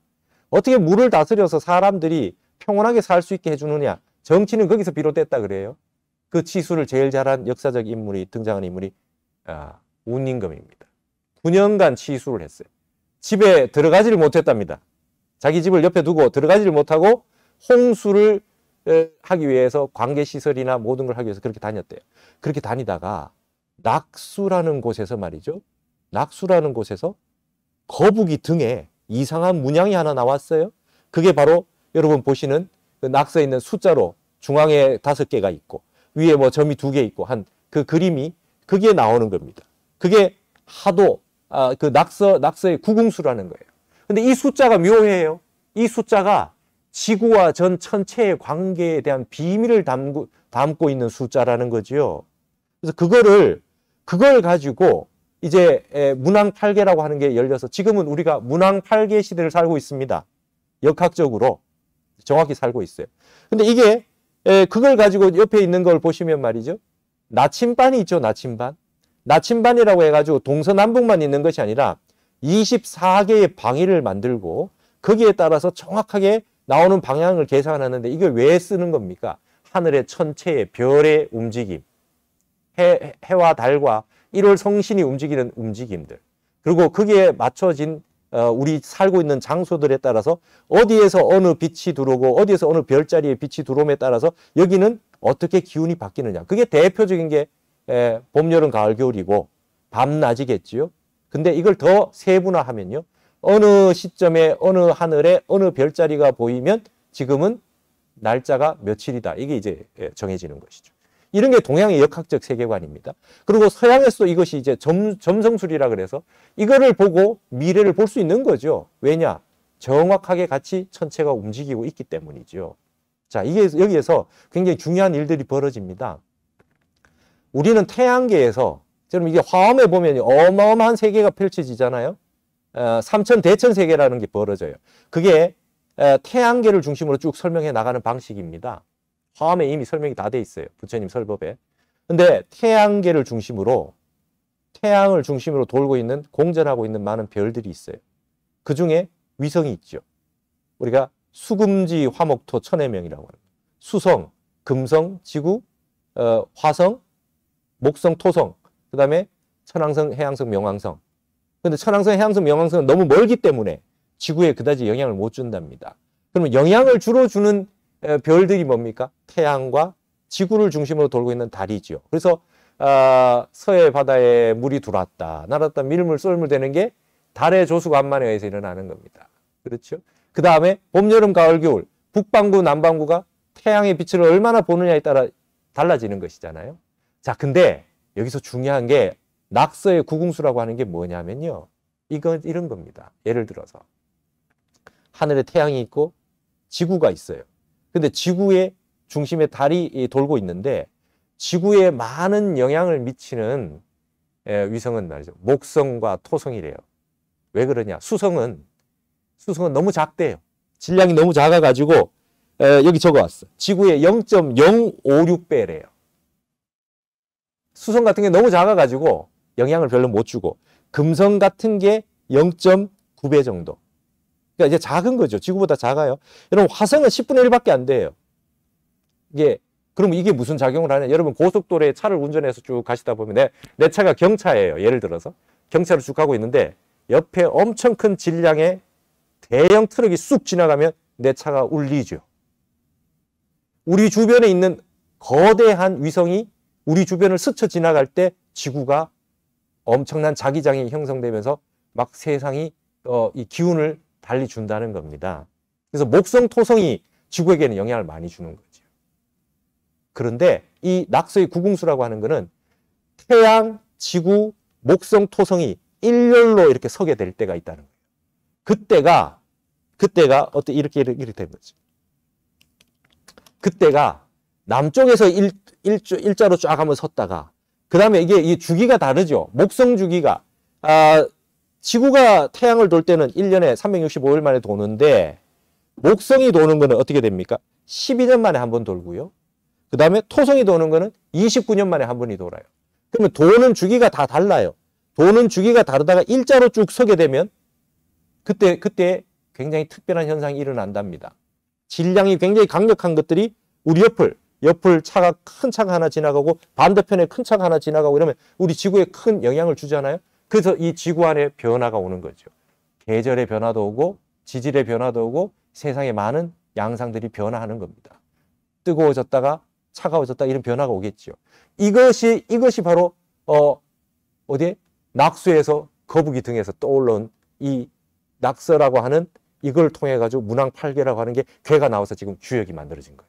어떻게 물을 다스려서 사람들이 평온하게 살 수 있게 해주느냐. 정치는 거기서 비롯됐다 그래요. 그 치수를 제일 잘한 역사적 인물이 등장한 인물이 운임금입니다. 9년간 치수를 했어요. 집에 들어가지를 못했답니다. 자기 집을 옆에 두고 들어가지를 못하고 홍수를 하기 위해서 관계시설이나 모든 걸 하기 위해서 그렇게 다녔대요. 그렇게 다니다가 낙수라는 곳에서 말이죠. 낙수라는 곳에서 거북이 등에 이상한 문양이 하나 나왔어요. 그게 바로 여러분 보시는 그 낙서에 있는 숫자로 중앙에 5개가 있고 위에 뭐 점이 2개 있고 한 그 그림이 그게 나오는 겁니다. 그게 하도 그 낙서의 구궁수라는 거예요. 근데 이 숫자가 묘해요. 이 숫자가 지구와 전 천체의 관계에 대한 비밀을 담고 있는 숫자라는 거지요. 그래서 그걸 가지고 이제 문왕팔계라고 하는 게 열려서 지금은 우리가 문왕팔계 시대를 살고 있습니다. 역학적으로 정확히 살고 있어요. 근데 이게 그걸 가지고 옆에 있는 걸 보시면 말이죠. 나침반이 있죠, 나침반. 나침반이라고 해가지고 동서남북만 있는 것이 아니라 24개의 방위를 만들고 거기에 따라서 정확하게 나오는 방향을 계산하는데 이걸 왜 쓰는 겁니까? 하늘의 천체의 별의 움직임, 해와 달과 1월 성신이 움직이는 움직임들, 그리고 거기에 맞춰진 우리 살고 있는 장소들에 따라서 어디에서 어느 빛이 들어오고 어디에서 어느 별자리의 빛이 들어옴에 따라서 여기는 어떻게 기운이 바뀌느냐. 그게 대표적인 게 봄, 여름, 가을, 겨울이고 밤낮이겠지요. 근데 이걸 더 세분화하면요. 어느 시점에 어느 하늘에 어느 별자리가 보이면 지금은 날짜가 며칠이다. 이게 이제 정해지는 것이죠. 이런 게 동양의 역학적 세계관입니다. 그리고 서양에서도 이것이 이제 점성술이라 그래서 이거를 보고 미래를 볼 수 있는 거죠. 왜냐? 정확하게 같이 천체가 움직이고 있기 때문이죠. 자, 이게 여기에서 굉장히 중요한 일들이 벌어집니다. 우리는 태양계에서, 여러분 이게 화엄에 보면 어마어마한 세계가 펼쳐지잖아요. 삼천대천 세계라는 게 벌어져요. 그게 태양계를 중심으로 쭉 설명해 나가는 방식입니다. 화엄에 이미 설명이 다 돼 있어요. 부처님 설법에. 근데 태양계를 중심으로, 태양을 중심으로 돌고 있는, 공전하고 있는 많은 별들이 있어요. 그 중에 위성이 있죠. 우리가 수금지, 화목토, 천해명이라고 합니다. 수성, 금성, 지구, 화성, 목성, 토성, 그 다음에 천왕성, 해왕성, 명왕성. 근데 천왕성, 해왕성, 명왕성은 너무 멀기 때문에 지구에 그다지 영향을 못 준답니다. 그러면 영향을 주로 주는 별들이 뭡니까? 태양과 지구를 중심으로 돌고 있는 달이죠. 그래서 서해 바다에 물이 들어왔다, 날았다, 밀물, 썰물 되는 게 달의 조수관만에 의해서 일어나는 겁니다. 그렇죠? 그 다음에 봄, 여름, 가을, 겨울, 북반구, 남반구가 태양의 빛을 얼마나 보느냐에 따라 달라지는 것이잖아요. 자, 근데 여기서 중요한 게 낙서의 구궁수라고 하는 게 뭐냐면요. 이런 겁니다. 예를 들어서 하늘에 태양이 있고 지구가 있어요. 근데 지구의 중심에 달이 돌고 있는데 지구에 많은 영향을 미치는 위성은 말이죠. 목성과 토성이래요. 왜 그러냐? 수성은 너무 작대요. 질량이 너무 작아가지고 여기 적어왔어. 지구의 0.056배래요. 수성 같은 게 너무 작아가지고 영향을 별로 못 주고, 금성 같은 게 0.9배 정도. 그러니까 이제 작은 거죠. 지구보다 작아요. 여러분, 화성은 10분의 1밖에 안 돼요. 그럼 이게 무슨 작용을 하냐? 여러분, 고속도로에 차를 운전해서 쭉 가시다 보면 내 차가 경차예요. 예를 들어서 경차를 쭉 가고 있는데 옆에 엄청 큰 질량의 대형 트럭이 쑥 지나가면 내 차가 울리죠. 우리 주변에 있는 거대한 위성이 우리 주변을 스쳐 지나갈 때 지구가 엄청난 자기장이 형성되면서 막 세상이 이 기운을 달리 준다는 겁니다. 그래서 목성, 토성이 지구에게는 영향을 많이 주는 거죠. 그런데 이 낙서의 구궁수라고 하는 거는 태양, 지구, 목성, 토성이 일렬로 이렇게 서게 될 때가 있다는 거예요. 그때가 이렇게 된 거죠. 그때가 남쪽에서 일자로 쫙 한번 섰다가, 그 다음에 이게 주기가 다르죠. 목성 주기가, 지구가 태양을 돌 때는 1년에 365일 만에 도는데, 목성이 도는 거는 어떻게 됩니까? 12년 만에 한 번 돌고요. 그 다음에 토성이 도는 거는 29년 만에 한 번이 돌아요. 그러면 도는 주기가 다 달라요. 도는 주기가 다르다가 일자로 쭉 서게 되면 그때 굉장히 특별한 현상이 일어난답니다. 질량이 굉장히 강력한 것들이 우리 옆을 차가, 큰 차가 하나 지나가고 반대편에 큰 차가 하나 지나가고 이러면 우리 지구에 큰 영향을 주잖아요. 그래서 이 지구 안에 변화가 오는 거죠. 계절의 변화도 오고 지질의 변화도 오고 세상에 많은 양상들이 변화하는 겁니다. 뜨거워졌다가 차가워졌다, 이런 변화가 오겠죠. 이것이 바로 낙수에서 거북이 등에서 떠올라온 이 낙서라고 하는, 이걸 통해 가지고 문왕팔계라고 하는 게 괴가 나와서 지금 주역이 만들어진 거예요.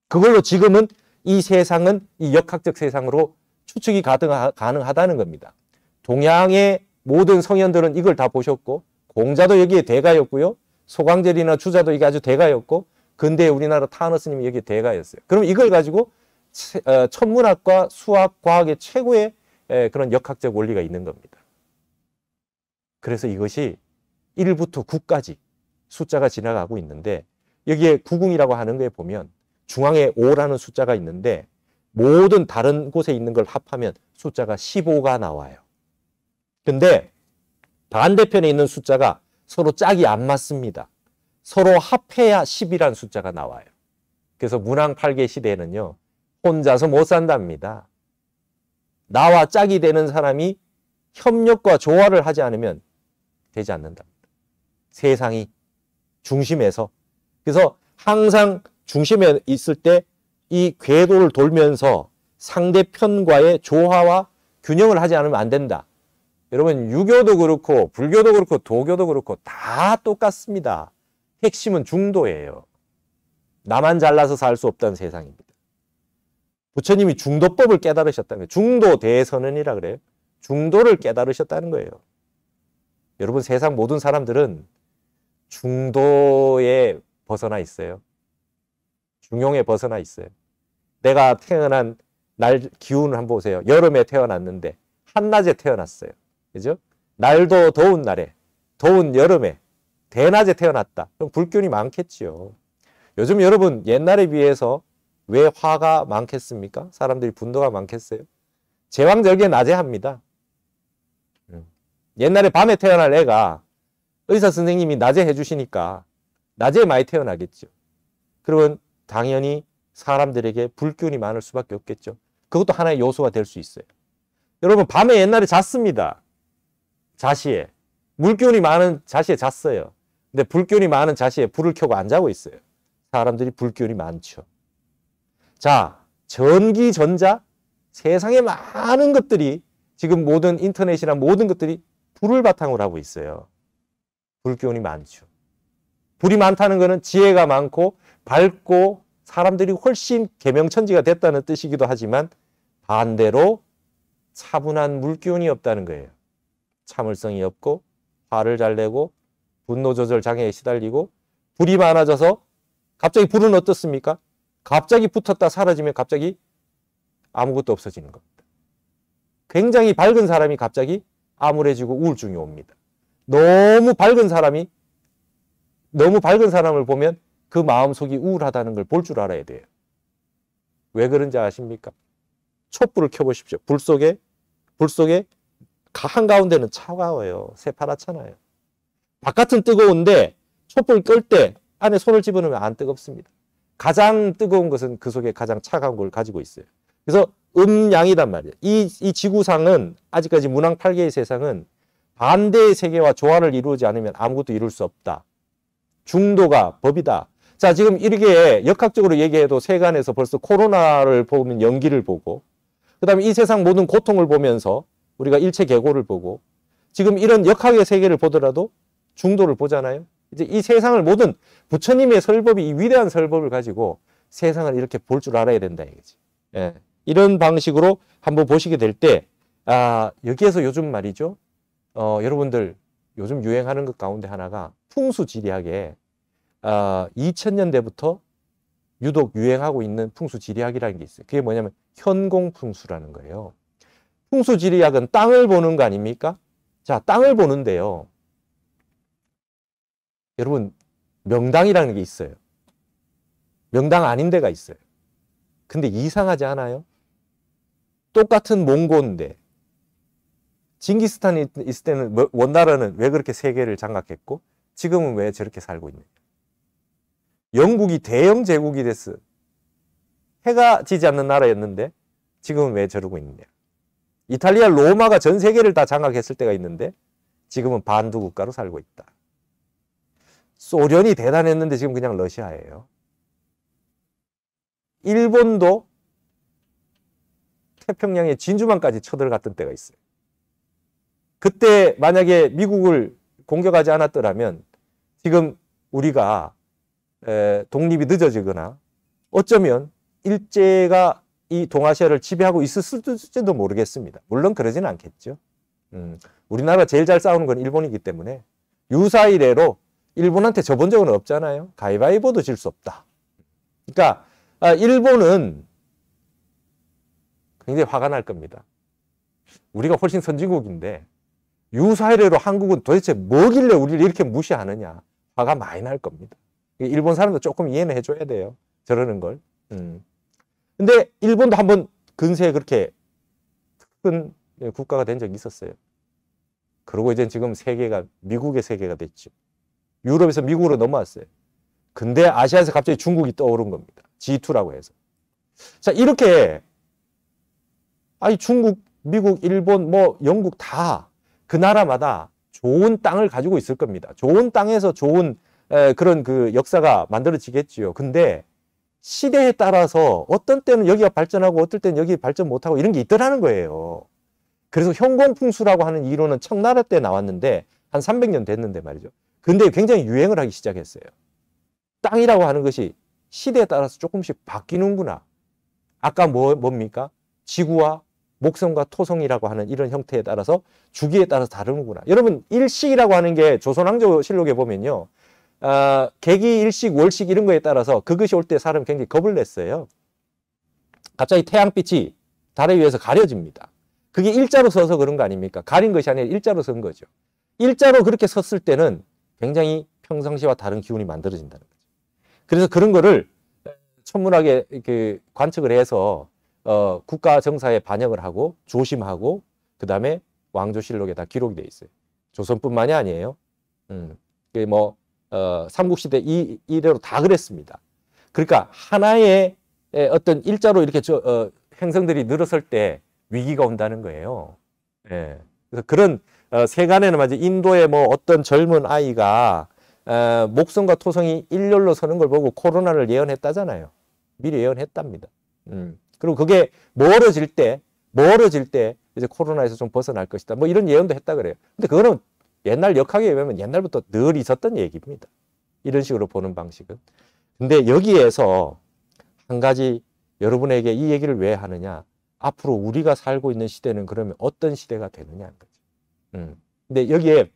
그걸로 지금은 이 세상은 이 역학적 세상으로 추측이 가능하다는 겁니다. 동양의 모든 성현들은 이걸 다 보셨고, 공자도 여기에 대가였고요. 소광절이나 주자도 이게 아주 대가였고, 근대 우리나라 타너스님이 여기 대가였어요. 그럼 이걸 가지고 천문학과 수학, 과학의 최고의 그런 역학적 원리가 있는 겁니다. 그래서 이것이 1부터 9까지 숫자가 지나가고 있는데, 여기에 구궁이라고 하는 거에 보면 중앙에 5라는 숫자가 있는데, 모든 다른 곳에 있는 걸 합하면 숫자가 15가 나와요. 근데 반대편에 있는 숫자가 서로 짝이 안 맞습니다. 서로 합해야 10이라는 숫자가 나와요. 그래서 문왕팔계 시대에는요, 혼자서 못 산답니다. 나와 짝이 되는 사람이 협력과 조화를 하지 않으면 되지 않는답니다. 세상이 중심에서. 그래서 항상 중심에 있을 때 이 궤도를 돌면서 상대편과의 조화와 균형을 하지 않으면 안 된다. 여러분, 유교도 그렇고 불교도 그렇고 도교도 그렇고 다 똑같습니다. 핵심은 중도예요. 나만 잘나서 살 수 없다는 세상입니다. 부처님이 중도법을 깨달으셨다는 거예요. 중도 대선언이라 그래요. 중도를 깨달으셨다는 거예요. 여러분, 세상 모든 사람들은 중도에 벗어나 있어요. 중용에 벗어나 있어요. 내가 태어난 날 기운을 한번 보세요. 여름에 태어났는데 한낮에 태어났어요. 그죠? 날도 더운 날에, 더운 여름에, 대낮에 태어났다. 그럼 불균이 많겠지요. 요즘 여러분, 옛날에 비해서 왜 화가 많겠습니까? 사람들이 분노가 많겠어요? 제왕절개 낮에 합니다. 옛날에 밤에 태어날 애가 의사 선생님이 낮에 해주시니까 낮에 많이 태어나겠죠. 그러면 당연히 사람들에게 불균이 많을 수밖에 없겠죠. 그것도 하나의 요소가 될 수 있어요. 여러분, 밤에 옛날에 잤습니다. 자시에. 물기운이 많은 자시에 잤어요. 근데 불기운이 많은 자시에 불을 켜고 안 자고 있어요. 사람들이 불기운이 많죠. 자, 전기, 전자, 세상에 많은 것들이 지금 모든 인터넷이나 모든 것들이 불을 바탕으로 하고 있어요. 불기운이 많죠. 불이 많다는 것은 지혜가 많고 밝고 사람들이 훨씬 계명천지가 됐다는 뜻이기도 하지만, 반대로 차분한 물기운이 없다는 거예요. 참을성이 없고 화를 잘 내고 분노 조절 장애에 시달리고, 불이 많아져서 갑자기 불은 어떻습니까? 갑자기 붙었다 사라지면 갑자기 아무것도 없어지는 겁니다. 굉장히 밝은 사람이 갑자기 암울해지고 우울증이 옵니다. 너무 밝은 사람을 보면 그 마음속이 우울하다는 걸 볼 줄 알아야 돼요. 왜 그런지 아십니까? 촛불을 켜보십시오. 불 속에 한가운데는 차가워요. 새파랗잖아요. 바깥은 뜨거운데 촛불 끌 때 안에 손을 집어넣으면 안 뜨겁습니다. 가장 뜨거운 것은 그 속에 가장 차가운 걸 가지고 있어요. 그래서 음양이단 말이에요. 이 지구상은 아직까지 문항팔계의 세상은 반대의 세계와 조화를 이루지 않으면 아무것도 이룰 수 없다. 중도가 법이다. 자, 지금 이렇게 역학적으로 얘기해도 세간에서 벌써 코로나를 보면 연기를 보고, 그 다음에 이 세상 모든 고통을 보면서 우리가 일체 계고를 보고, 지금 이런 역학의 세계를 보더라도 중도를 보잖아요. 이제 이 세상을 모든 부처님의 설법이 이 위대한 설법을 가지고 세상을 이렇게 볼 줄 알아야 된다 이거지. 예. 이런 방식으로 한번 보시게 될 때, 여기에서 요즘 말이죠. 여러분들 요즘 유행하는 것 가운데 하나가 풍수지리학에 2000년대부터 유독 유행하고 있는 풍수지리학이라는 게 있어요. 그게 뭐냐면 현공풍수라는 거예요. 풍수지리학은 땅을 보는 거 아닙니까? 자, 땅을 보는데요. 여러분, 명당이라는 게 있어요. 명당 아닌 데가 있어요. 근데 이상하지 않아요? 똑같은 몽고인데 징기스탄이 있을 때는 원나라는 왜 그렇게 세계를 장악했고 지금은 왜 저렇게 살고 있느냐. 영국이 대영 제국이 됐어. 해가 지지 않는 나라였는데 지금은 왜 저러고 있느냐. 이탈리아 로마가 전 세계를 다 장악했을 때가 있는데 지금은 반도 국가로 살고 있다. 소련이 대단했는데 지금 그냥 러시아예요. 일본도 태평양의 진주만까지 쳐들어갔던 때가 있어요. 그때 만약에 미국을 공격하지 않았더라면 지금 우리가 독립이 늦어지거나 어쩌면 일제가 이 동아시아를 지배하고 있을지도 모르겠습니다. 물론 그러지는 않겠죠. 우리나라가 제일 잘 싸우는 건 일본이기 때문에 유사이래로 일본한테 져본 적은 없잖아요. 가위바위보도 질 수 없다. 그러니까 일본은 굉장히 화가 날 겁니다. 우리가 훨씬 선진국인데 유사이래로 한국은 도대체 뭐길래 우리를 이렇게 무시하느냐. 화가 많이 날 겁니다. 일본 사람도 조금 이해는 해줘야 돼요. 저러는 걸. 근데 일본도 한번 근세에 그렇게 큰 국가가 된 적이 있었어요. 그러고 이제 지금 세계가 미국의 세계가 됐죠. 유럽에서 미국으로 넘어왔어요. 근데 아시아에서 갑자기 중국이 떠오른 겁니다. G2라고 해서. 자, 이렇게 중국, 미국, 일본, 영국 다 그 나라마다 좋은 땅을 가지고 있을 겁니다. 좋은 땅에서 좋은 그런 그 역사가 만들어지겠지요. 근데 시대에 따라서 어떤 때는 여기가 발전하고 어떨 때는 여기 발전 못하고 이런 게 있더라는 거예요. 그래서 현공풍수라고 하는 이론은 청나라 때 나왔는데 한 300년 됐는데 말이죠. 근데 굉장히 유행을 하기 시작했어요. 땅이라고 하는 것이 시대에 따라서 조금씩 바뀌는구나. 아까 뭡니까? 지구와 목성과 토성이라고 하는 이런 형태에 따라서 주기에 따라서 다르는구나. 여러분 일식이라고 하는 게 조선왕조실록에 보면요. 개기, 일식, 월식 이런 거에 따라서 그것이 올 때 사람이 굉장히 겁을 냈어요. 갑자기 태양빛이 달에 위에서 가려집니다. 그게 일자로 서서 그런 거 아닙니까? 가린 것이 아니라 일자로 선 거죠. 일자로 그렇게 섰을 때는 굉장히 평상시와 다른 기운이 만들어진다는 거죠. 그래서 그런 거를 천문학에 이렇게 관측을 해서 국가 정사에 반영을 하고 조심하고 그 다음에 왕조실록에 다 기록이 돼 있어요. 조선뿐만이 아니에요. 삼국시대 이래로 다 그랬습니다. 그러니까 하나의 어떤 일자로 이렇게 행성들이 늘어설 때 위기가 온다는 거예요. 예. 그래서 그런 세간에는 마치 인도의 어떤 젊은 아이가 목성과 토성이 일렬로 서는 걸 보고 코로나를 예언했다잖아요. 미리 예언했답니다. 그리고 그게 멀어질 때 이제 코로나에서 좀 벗어날 것이다. 이런 예언도 했다 그래요. 근데 그거는 옛날 역학에 의하면 옛날부터 늘 있었던 얘기입니다. 이런 식으로 보는 방식은. 근데 여기에서 한 가지 여러분에게 이 얘기를 왜 하느냐. 앞으로 우리가 살고 있는 시대는 그러면 어떤 시대가 되느냐는 거죠. 근데 여기에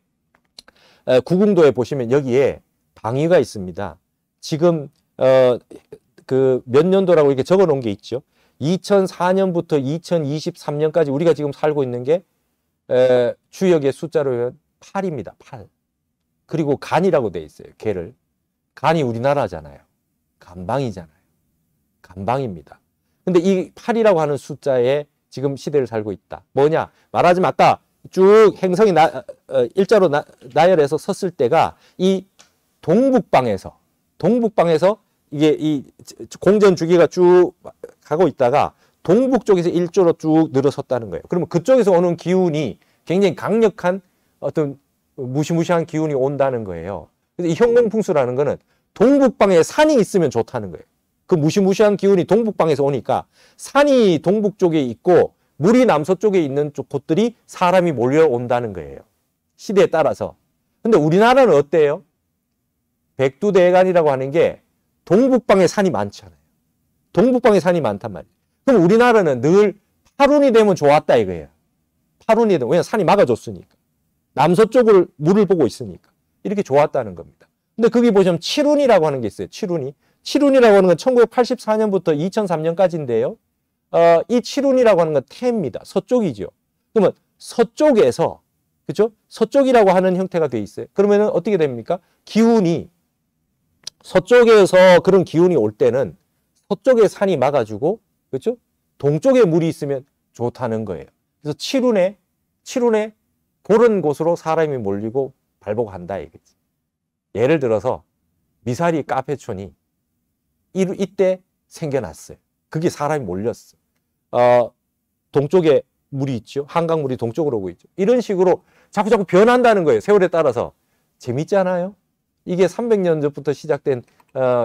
구궁도에 보시면 여기에 방위가 있습니다. 지금 그 몇 년도라고 이렇게 적어 놓은 게 있죠. 2004년부터 2023년까지 우리가 지금 살고 있는 게 주역의 숫자로 8입니다. 8. 그리고 간이라고 돼 있어요. 개를. 간이 우리나라잖아요. 간방이잖아요. 간방입니다. 근데 이 8이라고 하는 숫자에 지금 시대를 살고 있다. 뭐냐? 말하자면 아까 쭉 행성이 일자로 나열해서 섰을 때가 이 동북방에서 이게 이 공전 주기가 쭉 가고 있다가 동북 쪽에서 일조로 쭉 늘어섰다는 거예요. 그러면 그쪽에서 오는 기운이 굉장히 강력한 어떤 무시무시한 기운이 온다는 거예요. 그래서 이 형공풍수라는 거는 동북방에 산이 있으면 좋다는 거예요. 그 무시무시한 기운이 동북방에서 오니까 산이 동북 쪽에 있고 물이 남서쪽에 있는 곳들이 사람이 몰려온다는 거예요. 시대에 따라서. 근데 우리나라는 어때요? 백두대간이라고 하는 게 동북방에 산이 많잖아요. 동북방에 산이 많단 말이에요. 그럼 우리나라는 늘 팔운이 되면 좋았다 이거예요. 팔운이 되면, 왜냐면 산이 막아줬으니까. 남서쪽을 물을 보고 있으니까. 이렇게 좋았다는 겁니다. 근데 거기 보시면 칠운이라고 하는 게 있어요. 칠운이. 칠운이라고 하는 건 1984년부터 2003년까지인데요. 이 칠운이라고 하는 건 태입니다. 서쪽이죠. 그러면 서쪽에서, 그렇죠? 서쪽이라고 하는 형태가 돼 있어요. 그러면은 어떻게 됩니까? 기운이 서쪽에서 그런 기운이 올 때는 서쪽에 산이 막아주고, 그렇죠? 동쪽에 물이 있으면 좋다는 거예요. 그래서 칠운에 그런 곳으로 사람이 몰리고 발복한다 이거지. 예를 들어서 미사리 카페촌이 이때 생겨났어요. 그게 사람이 몰렸어. 동쪽에 물이 있죠. 한강물이 동쪽으로 오고 있죠. 이런 식으로 자꾸 변한다는 거예요. 세월에 따라서. 재밌잖아요. 이게 300년 전부터 시작된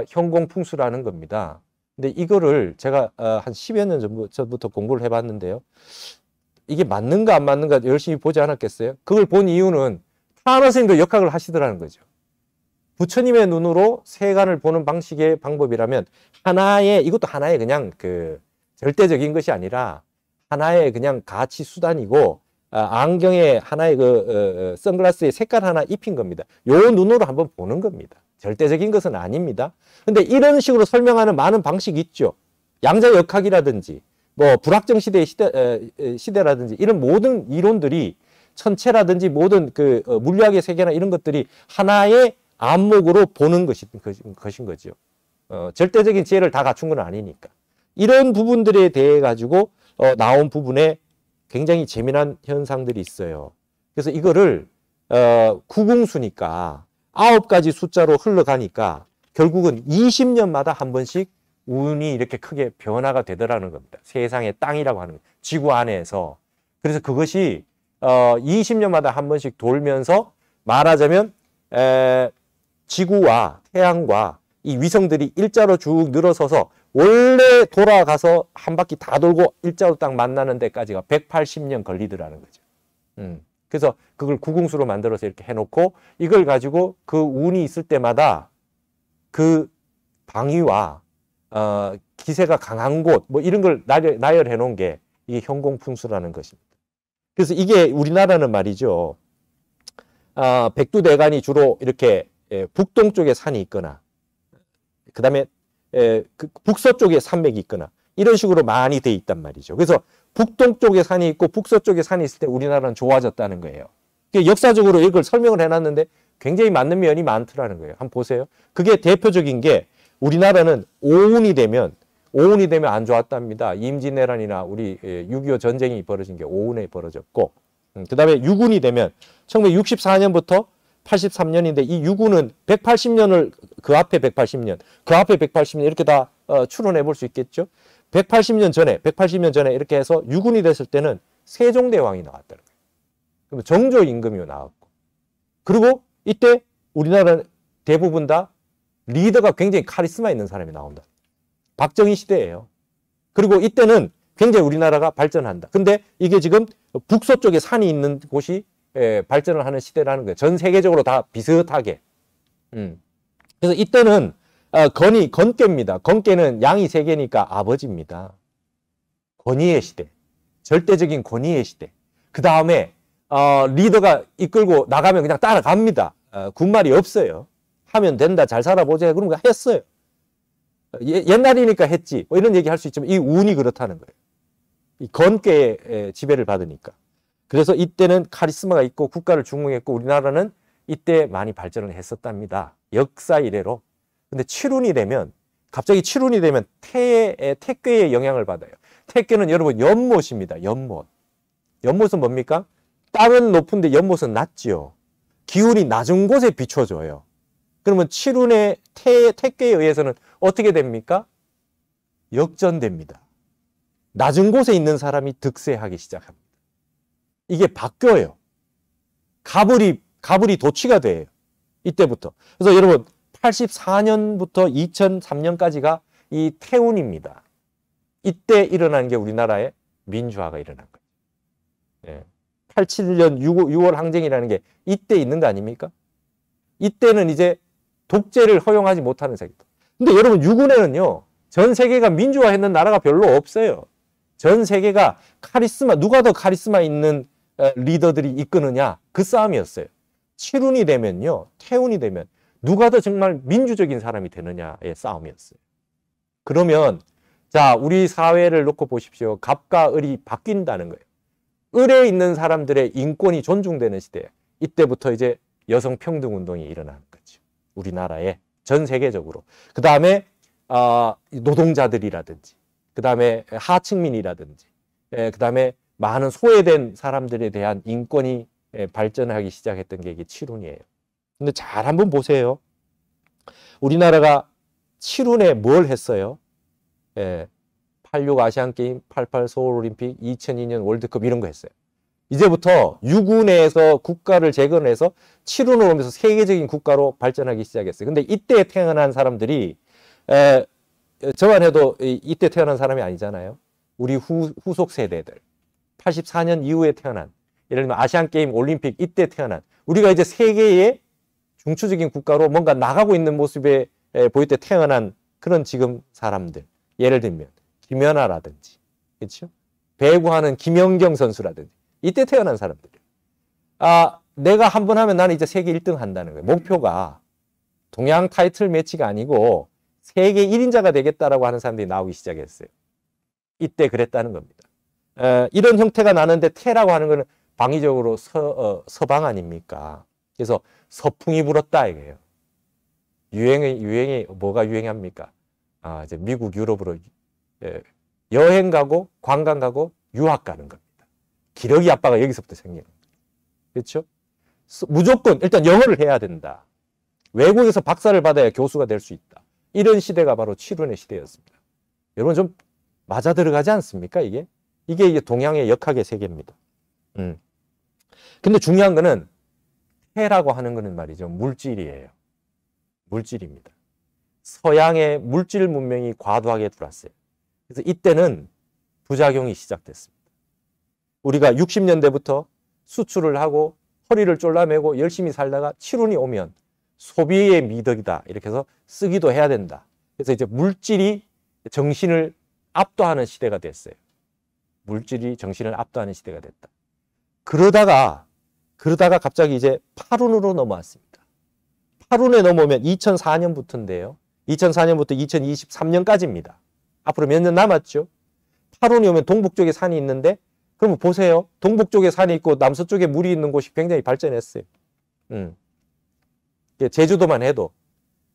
형공풍수라는 겁니다. 근데 이거를 제가 한 10여 년 전부터 공부를 해봤는데요. 이게 맞는가 안 맞는가 열심히 보지 않았겠어요? 그걸 본 이유는 타너 선생님도 역학을 하시더라는 거죠. 부처님의 눈으로 세간을 보는 방식의 방법이라면 이것도 하나의 그냥 그 절대적인 것이 아니라 하나의 그냥 가치 수단이고, 안경에 하나의 선글라스에 색깔 하나 입힌 겁니다. 요 눈으로 한번 보는 겁니다. 절대적인 것은 아닙니다. 근데 이런 식으로 설명하는 많은 방식이 있죠. 양자역학이라든지 뭐 불확정 시대라든지 이런 모든 이론들이, 천체라든지 모든 그 물리학의 세계나 이런 것들이 하나의 안목으로 보는 것인 거죠. 절대적인 지혜를 다 갖춘 건 아니니까. 이런 부분들에 대해 가지고 나온 부분에 굉장히 재미난 현상들이 있어요. 그래서 이거를 구궁수니까 9가지 숫자로 흘러가니까 결국은 20년마다 한 번씩 운이 이렇게 크게 변화가 되더라는 겁니다. 세상의 땅이라고 하는 지구 안에서. 그래서 그것이 20년마다 한 번씩 돌면서 말하자면 지구와 태양과 이 위성들이 일자로 쭉 늘어서서 원래 돌아가서 한 바퀴 다 돌고 일자로 딱 만나는 데까지가 180년 걸리더라는 거죠. 그래서 그걸 구궁수로 만들어서 이렇게 해놓고 이걸 가지고 그 운이 있을 때마다 그 방위와 기세가 강한 곳 뭐 이런 걸 나열해 놓은 게 이게 형공풍수라는 것입니다. 그래서 이게 우리나라는 말이죠. 백두대간이 주로 이렇게 북동쪽에 산이 있거나 그 다음에 북서쪽에 산맥이 있거나 이런 식으로 많이 돼 있단 말이죠. 그래서 북동쪽에 산이 있고 북서쪽에 산이 있을 때 우리나라는 좋아졌다는 거예요. 역사적으로 이걸 설명을 해놨는데 굉장히 맞는 면이 많더라는 거예요. 한번 보세요. 그게 대표적인 게 우리나라는 오운이 되면 안 좋았답니다. 임진왜란이나 우리 6.25 전쟁이 벌어진 게 오운에 벌어졌고, 그 다음에 육운이 되면 1964년부터 83년인데 이 육운은 180년을 그 앞에 180년 이렇게 다 추론해 볼 수 있겠죠. 180년 전에 이렇게 해서 육운이 됐을 때는 세종대왕이 나왔다는 거예요. 그럼 정조 임금이 나왔고, 그리고 이때 우리나라는 대부분 다 리더가 굉장히 카리스마 있는 사람이 나온다. 박정희 시대예요. 그리고 이때는 굉장히 우리나라가 발전한다. 근데 이게 지금 북서쪽에 산이 있는 곳이 발전을 하는 시대라는 거예요. 전 세계적으로 다 비슷하게. 그래서 이때는 건께입니다. 건께는 양이 3개니까 아버지입니다. 권위의 시대. 절대적인 권위의 시대. 그 다음에 리더가 이끌고 나가면 그냥 따라갑니다. 군말이 없어요. 하면 된다, 잘 살아보자, 그런 거 했어요. 옛날이니까 했지. 뭐 이런 얘기 할 수 있지만 이 운이 그렇다는 거예요. 이 건괴의 지배를 받으니까. 그래서 이때는 카리스마가 있고 국가를 중흥했고 우리나라는 이때 많이 발전을 했었답니다. 역사 이래로. 근데 칠운이 되면 갑자기 칠운이 되면 태괴의 영향을 받아요. 태괴는 여러분 연못입니다. 연못. 연못은 뭡니까? 땅은 높은데 연못은 낮지요. 기운이 낮은 곳에 비춰줘요. 그러면 칠운의 태괴에 의해서는 어떻게 됩니까? 역전됩니다. 낮은 곳에 있는 사람이 득세하기 시작합니다. 이게 바뀌어요. 가불이 도취가 돼요. 이때부터. 그래서 여러분 84년부터 2003년까지가 이 태운입니다. 이때 일어난 게 우리나라의 민주화가 일어난 거예요. 87년 6월 항쟁이라는 게 이때 있는 거 아닙니까? 이때는 이제 독재를 허용하지 못하는 세계다. 근데 여러분 유군에는요. 전 세계가 민주화했는 나라가 별로 없어요. 전 세계가 누가 더 카리스마 있는 리더들이 이끄느냐 그 싸움이었어요. 칠운이 되면요. 태운이 되면 누가 더 정말 민주적인 사람이 되느냐의 싸움이었어요. 그러면 자 우리 사회를 놓고 보십시오. 갑과 을이 바뀐다는 거예요. 을에 있는 사람들의 인권이 존중되는 시대. 이때부터 이제 여성평등운동이 일어나는 거죠. 우리나라에 전 세계적으로. 그 다음에 노동자들이라든지 그 다음에 하층민이라든지 그 다음에 많은 소외된 사람들에 대한 인권이 발전하기 시작했던 게 이게 칠운이에요. 근데 잘 한번 보세요. 우리나라가 칠운에 뭘 했어요? 86 아시안게임, 88 서울올림픽, 2002년 월드컵 이런 거 했어요. 이제부터 육운에서 국가를 재건해서 칠운으로 오면서 세계적인 국가로 발전하기 시작했어요. 근데 이때 태어난 사람들이 저만 해도 이때 태어난 사람이 아니잖아요. 우리 후속 세대들. 84년 이후에 태어난 예를 들면 아시안게임, 올림픽 이때 태어난 우리가 이제 세계의 중추적인 국가로 뭔가 나가고 있는 모습에 보일 때 태어난 그런 지금 사람들. 예를 들면 김연아라든지 그렇죠? 배구하는 김연경 선수라든지 이때 태어난 사람들. 내가 한 번 하면 나는 이제 세계 1등 한다는 거예요. 목표가 동양 타이틀 매치가 아니고 세계 1인자가 되겠다라고 하는 사람들이 나오기 시작했어요. 이때 그랬다는 겁니다. 이런 형태가 나는데 태라고 하는 거는 방위적으로 서방 아닙니까? 그래서 서풍이 불었다 이거예요. 유행이 뭐가 유행합니까? 이제 미국, 유럽으로 여행 가고 관광 가고 유학 가는 겁니다. 기러기 아빠가 여기서부터 생기는 거예요. 그렇죠? 무조건 일단 영어를 해야 된다. 외국에서 박사를 받아야 교수가 될 수 있다. 이런 시대가 바로 칠운의 시대였습니다. 여러분 좀 맞아 들어가지 않습니까? 이게 동양의 역학의 세계입니다. 근데 중요한 거는 태라고 하는 거는 말이죠. 물질이에요. 물질입니다. 서양의 물질 문명이 과도하게 들어왔어요. 그래서 이때는 부작용이 시작됐습니다. 우리가 60년대부터 수출을 하고 허리를 졸라매고 열심히 살다가 칠운이 오면 소비의 미덕이다. 이렇게 해서 쓰기도 해야 된다. 그래서 이제 물질이 정신을 압도하는 시대가 됐어요. 물질이 정신을 압도하는 시대가 됐다. 그러다가 갑자기 이제 팔운으로 넘어왔습니다. 팔운에 넘어오면 2004년부터인데요. 2004년부터 2023년까지입니다. 앞으로 몇 년 남았죠? 팔운이 오면 동북쪽에 산이 있는데 그러면 보세요. 동북쪽에 산이 있고 남서쪽에 물이 있는 곳이 굉장히 발전했어요. 제주도만 해도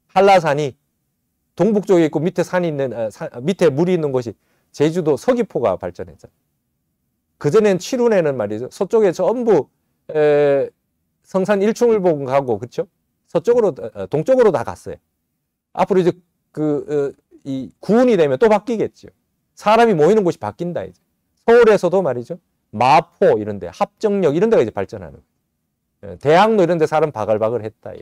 한라산이 동북쪽에 있고 밑에 산이 있는 밑에 물이 있는 곳이 제주도 서귀포가 발전했잖아요. 그전엔 칠운에는 말이죠. 서쪽에 전부 성산 일출봉 가고 그렇죠? 서쪽으로 동쪽으로 다 갔어요. 앞으로 이제 이 구운이 되면 또 바뀌겠죠. 사람이 모이는 곳이 바뀐다 이제. 서울에서도 말이죠. 마포 이런 데, 합정역 이런 데가 이제 발전하는 거예요. 대학로 이런 데 사람 바글바글 했다.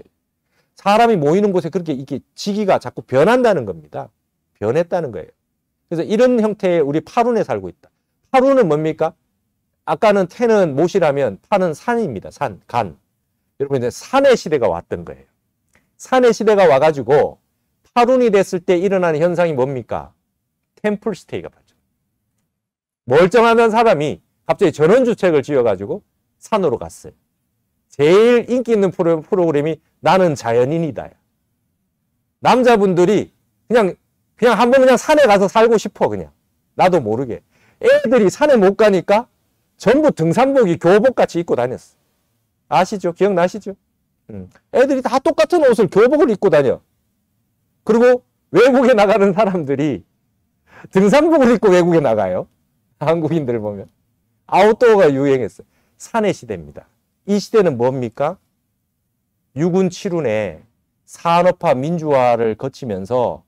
사람이 모이는 곳에 그렇게 이게 지기가 자꾸 변한다는 겁니다. 변했다는 거예요. 그래서 이런 형태의 우리 팔운에 살고 있다. 팔운은 뭡니까? 아까는 태는 못이라면 팔은 산입니다. 산, 간. 여러분 이제 산의 시대가 왔던 거예요. 산의 시대가 와가지고 팔운이 됐을 때 일어나는 현상이 뭡니까? 템플스테이가 발전. 멀쩡하던 사람이 갑자기 전원주택을 지어가지고 산으로 갔어요. 제일 인기 있는 프로그램이 나는 자연인이다. 남자분들이 그냥 그냥 한번 그냥 산에 가서 살고 싶어, 그냥. 나도 모르게. 애들이 산에 못 가니까 전부 등산복이 교복같이 입고 다녔어. 아시죠? 기억나시죠? 애들이 다 똑같은 옷을 교복을 입고 다녀. 그리고 외국에 나가는 사람들이 등산복을 입고 외국에 나가요. 한국인들 보면. 아웃도어가 유행했어요. 산의 시대입니다. 이 시대는 뭡니까? 육운칠운의 산업화, 민주화를 거치면서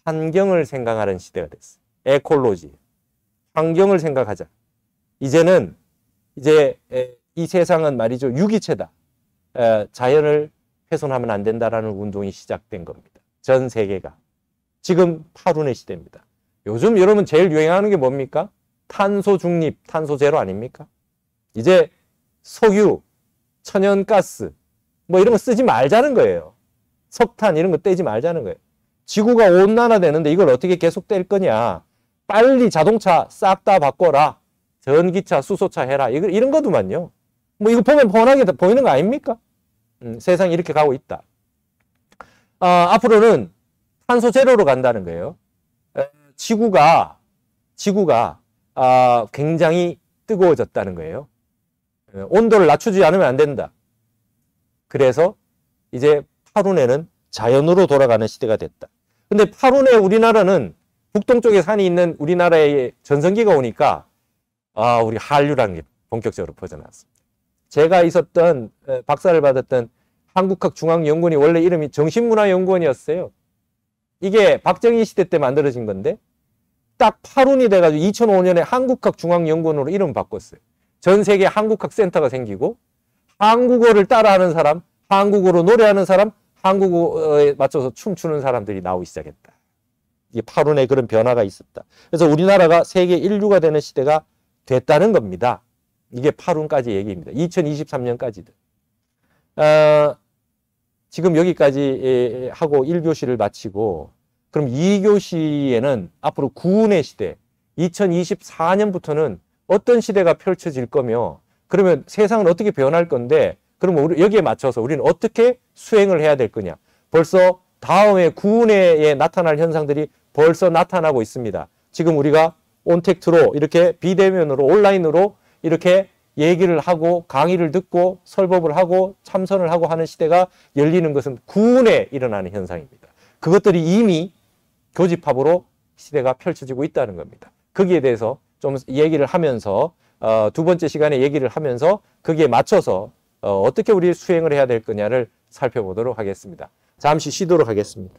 환경을 생각하는 시대가 됐어요. 에콜로지. 환경을 생각하자. 이제는 이제 이 세상은 말이죠. 유기체다. 자연을 훼손하면 안 된다라는 운동이 시작된 겁니다. 전 세계가. 지금 8운의 시대입니다. 요즘 여러분 제일 유행하는 게 뭡니까? 탄소 중립, 탄소 제로 아닙니까? 이제 석유, 천연가스 뭐 이런 거 쓰지 말자는 거예요. 석탄 이런 거 떼지 말자는 거예요. 지구가 온난화되는데 이걸 어떻게 계속 뗄 거냐. 빨리 자동차 싹 다 바꿔라. 전기차, 수소차 해라. 이런 거도만요. 뭐 이거 보면 뻔하게 보이는 거 아닙니까? 세상이 이렇게 가고 있다. 앞으로는 탄소 제로로 간다는 거예요. 지구가 굉장히 뜨거워졌다는 거예요. 온도를 낮추지 않으면 안 된다. 그래서 이제 8운에는 자연으로 돌아가는 시대가 됐다. 근데 8운에 우리나라는 북동쪽에 산이 있는 우리나라에 전성기가 오니까 우리 한류라는 게 본격적으로 퍼져나왔습니다. 제가 있었던 박사를 받았던 한국학중앙연구원이 원래 이름이 정신문화연구원이었어요. 이게 박정희 시대 때 만들어진 건데 딱 8운이 돼가지고 2005년에 한국학중앙연구원으로 이름 바꿨어요. 전 세계 한국학센터가 생기고 한국어를 따라하는 사람, 한국어로 노래하는 사람, 한국어에 맞춰서 춤추는 사람들이 나오기 시작했다. 이게 8운에 그런 변화가 있었다. 그래서 우리나라가 세계 인류가 되는 시대가 됐다는 겁니다. 이게 8운까지 얘기입니다. 2023년까지도. 지금 여기까지 하고 1교시를 마치고 그럼 2교시에는 앞으로 9운의 시대, 2024년부터는 어떤 시대가 펼쳐질 거며 그러면 세상은 어떻게 변할 건데 그러면 여기에 맞춰서 우리는 어떻게 수행을 해야 될 거냐. 벌써 다음에 9운에 나타날 현상들이 벌써 나타나고 있습니다. 지금 우리가 온택트로 이렇게 비대면으로 온라인으로 이렇게 얘기를 하고 강의를 듣고 설법을 하고 참선을 하고 하는 시대가 열리는 것은 9운에 일어나는 현상입니다. 그것들이 이미 교집합으로 시대가 펼쳐지고 있다는 겁니다. 거기에 대해서 좀 얘기를 하면서 두 번째 시간에 얘기를 하면서 거기에 맞춰서 어떻게 우리 수행을 해야 될 거냐를 살펴보도록 하겠습니다. 잠시 쉬도록 하겠습니다.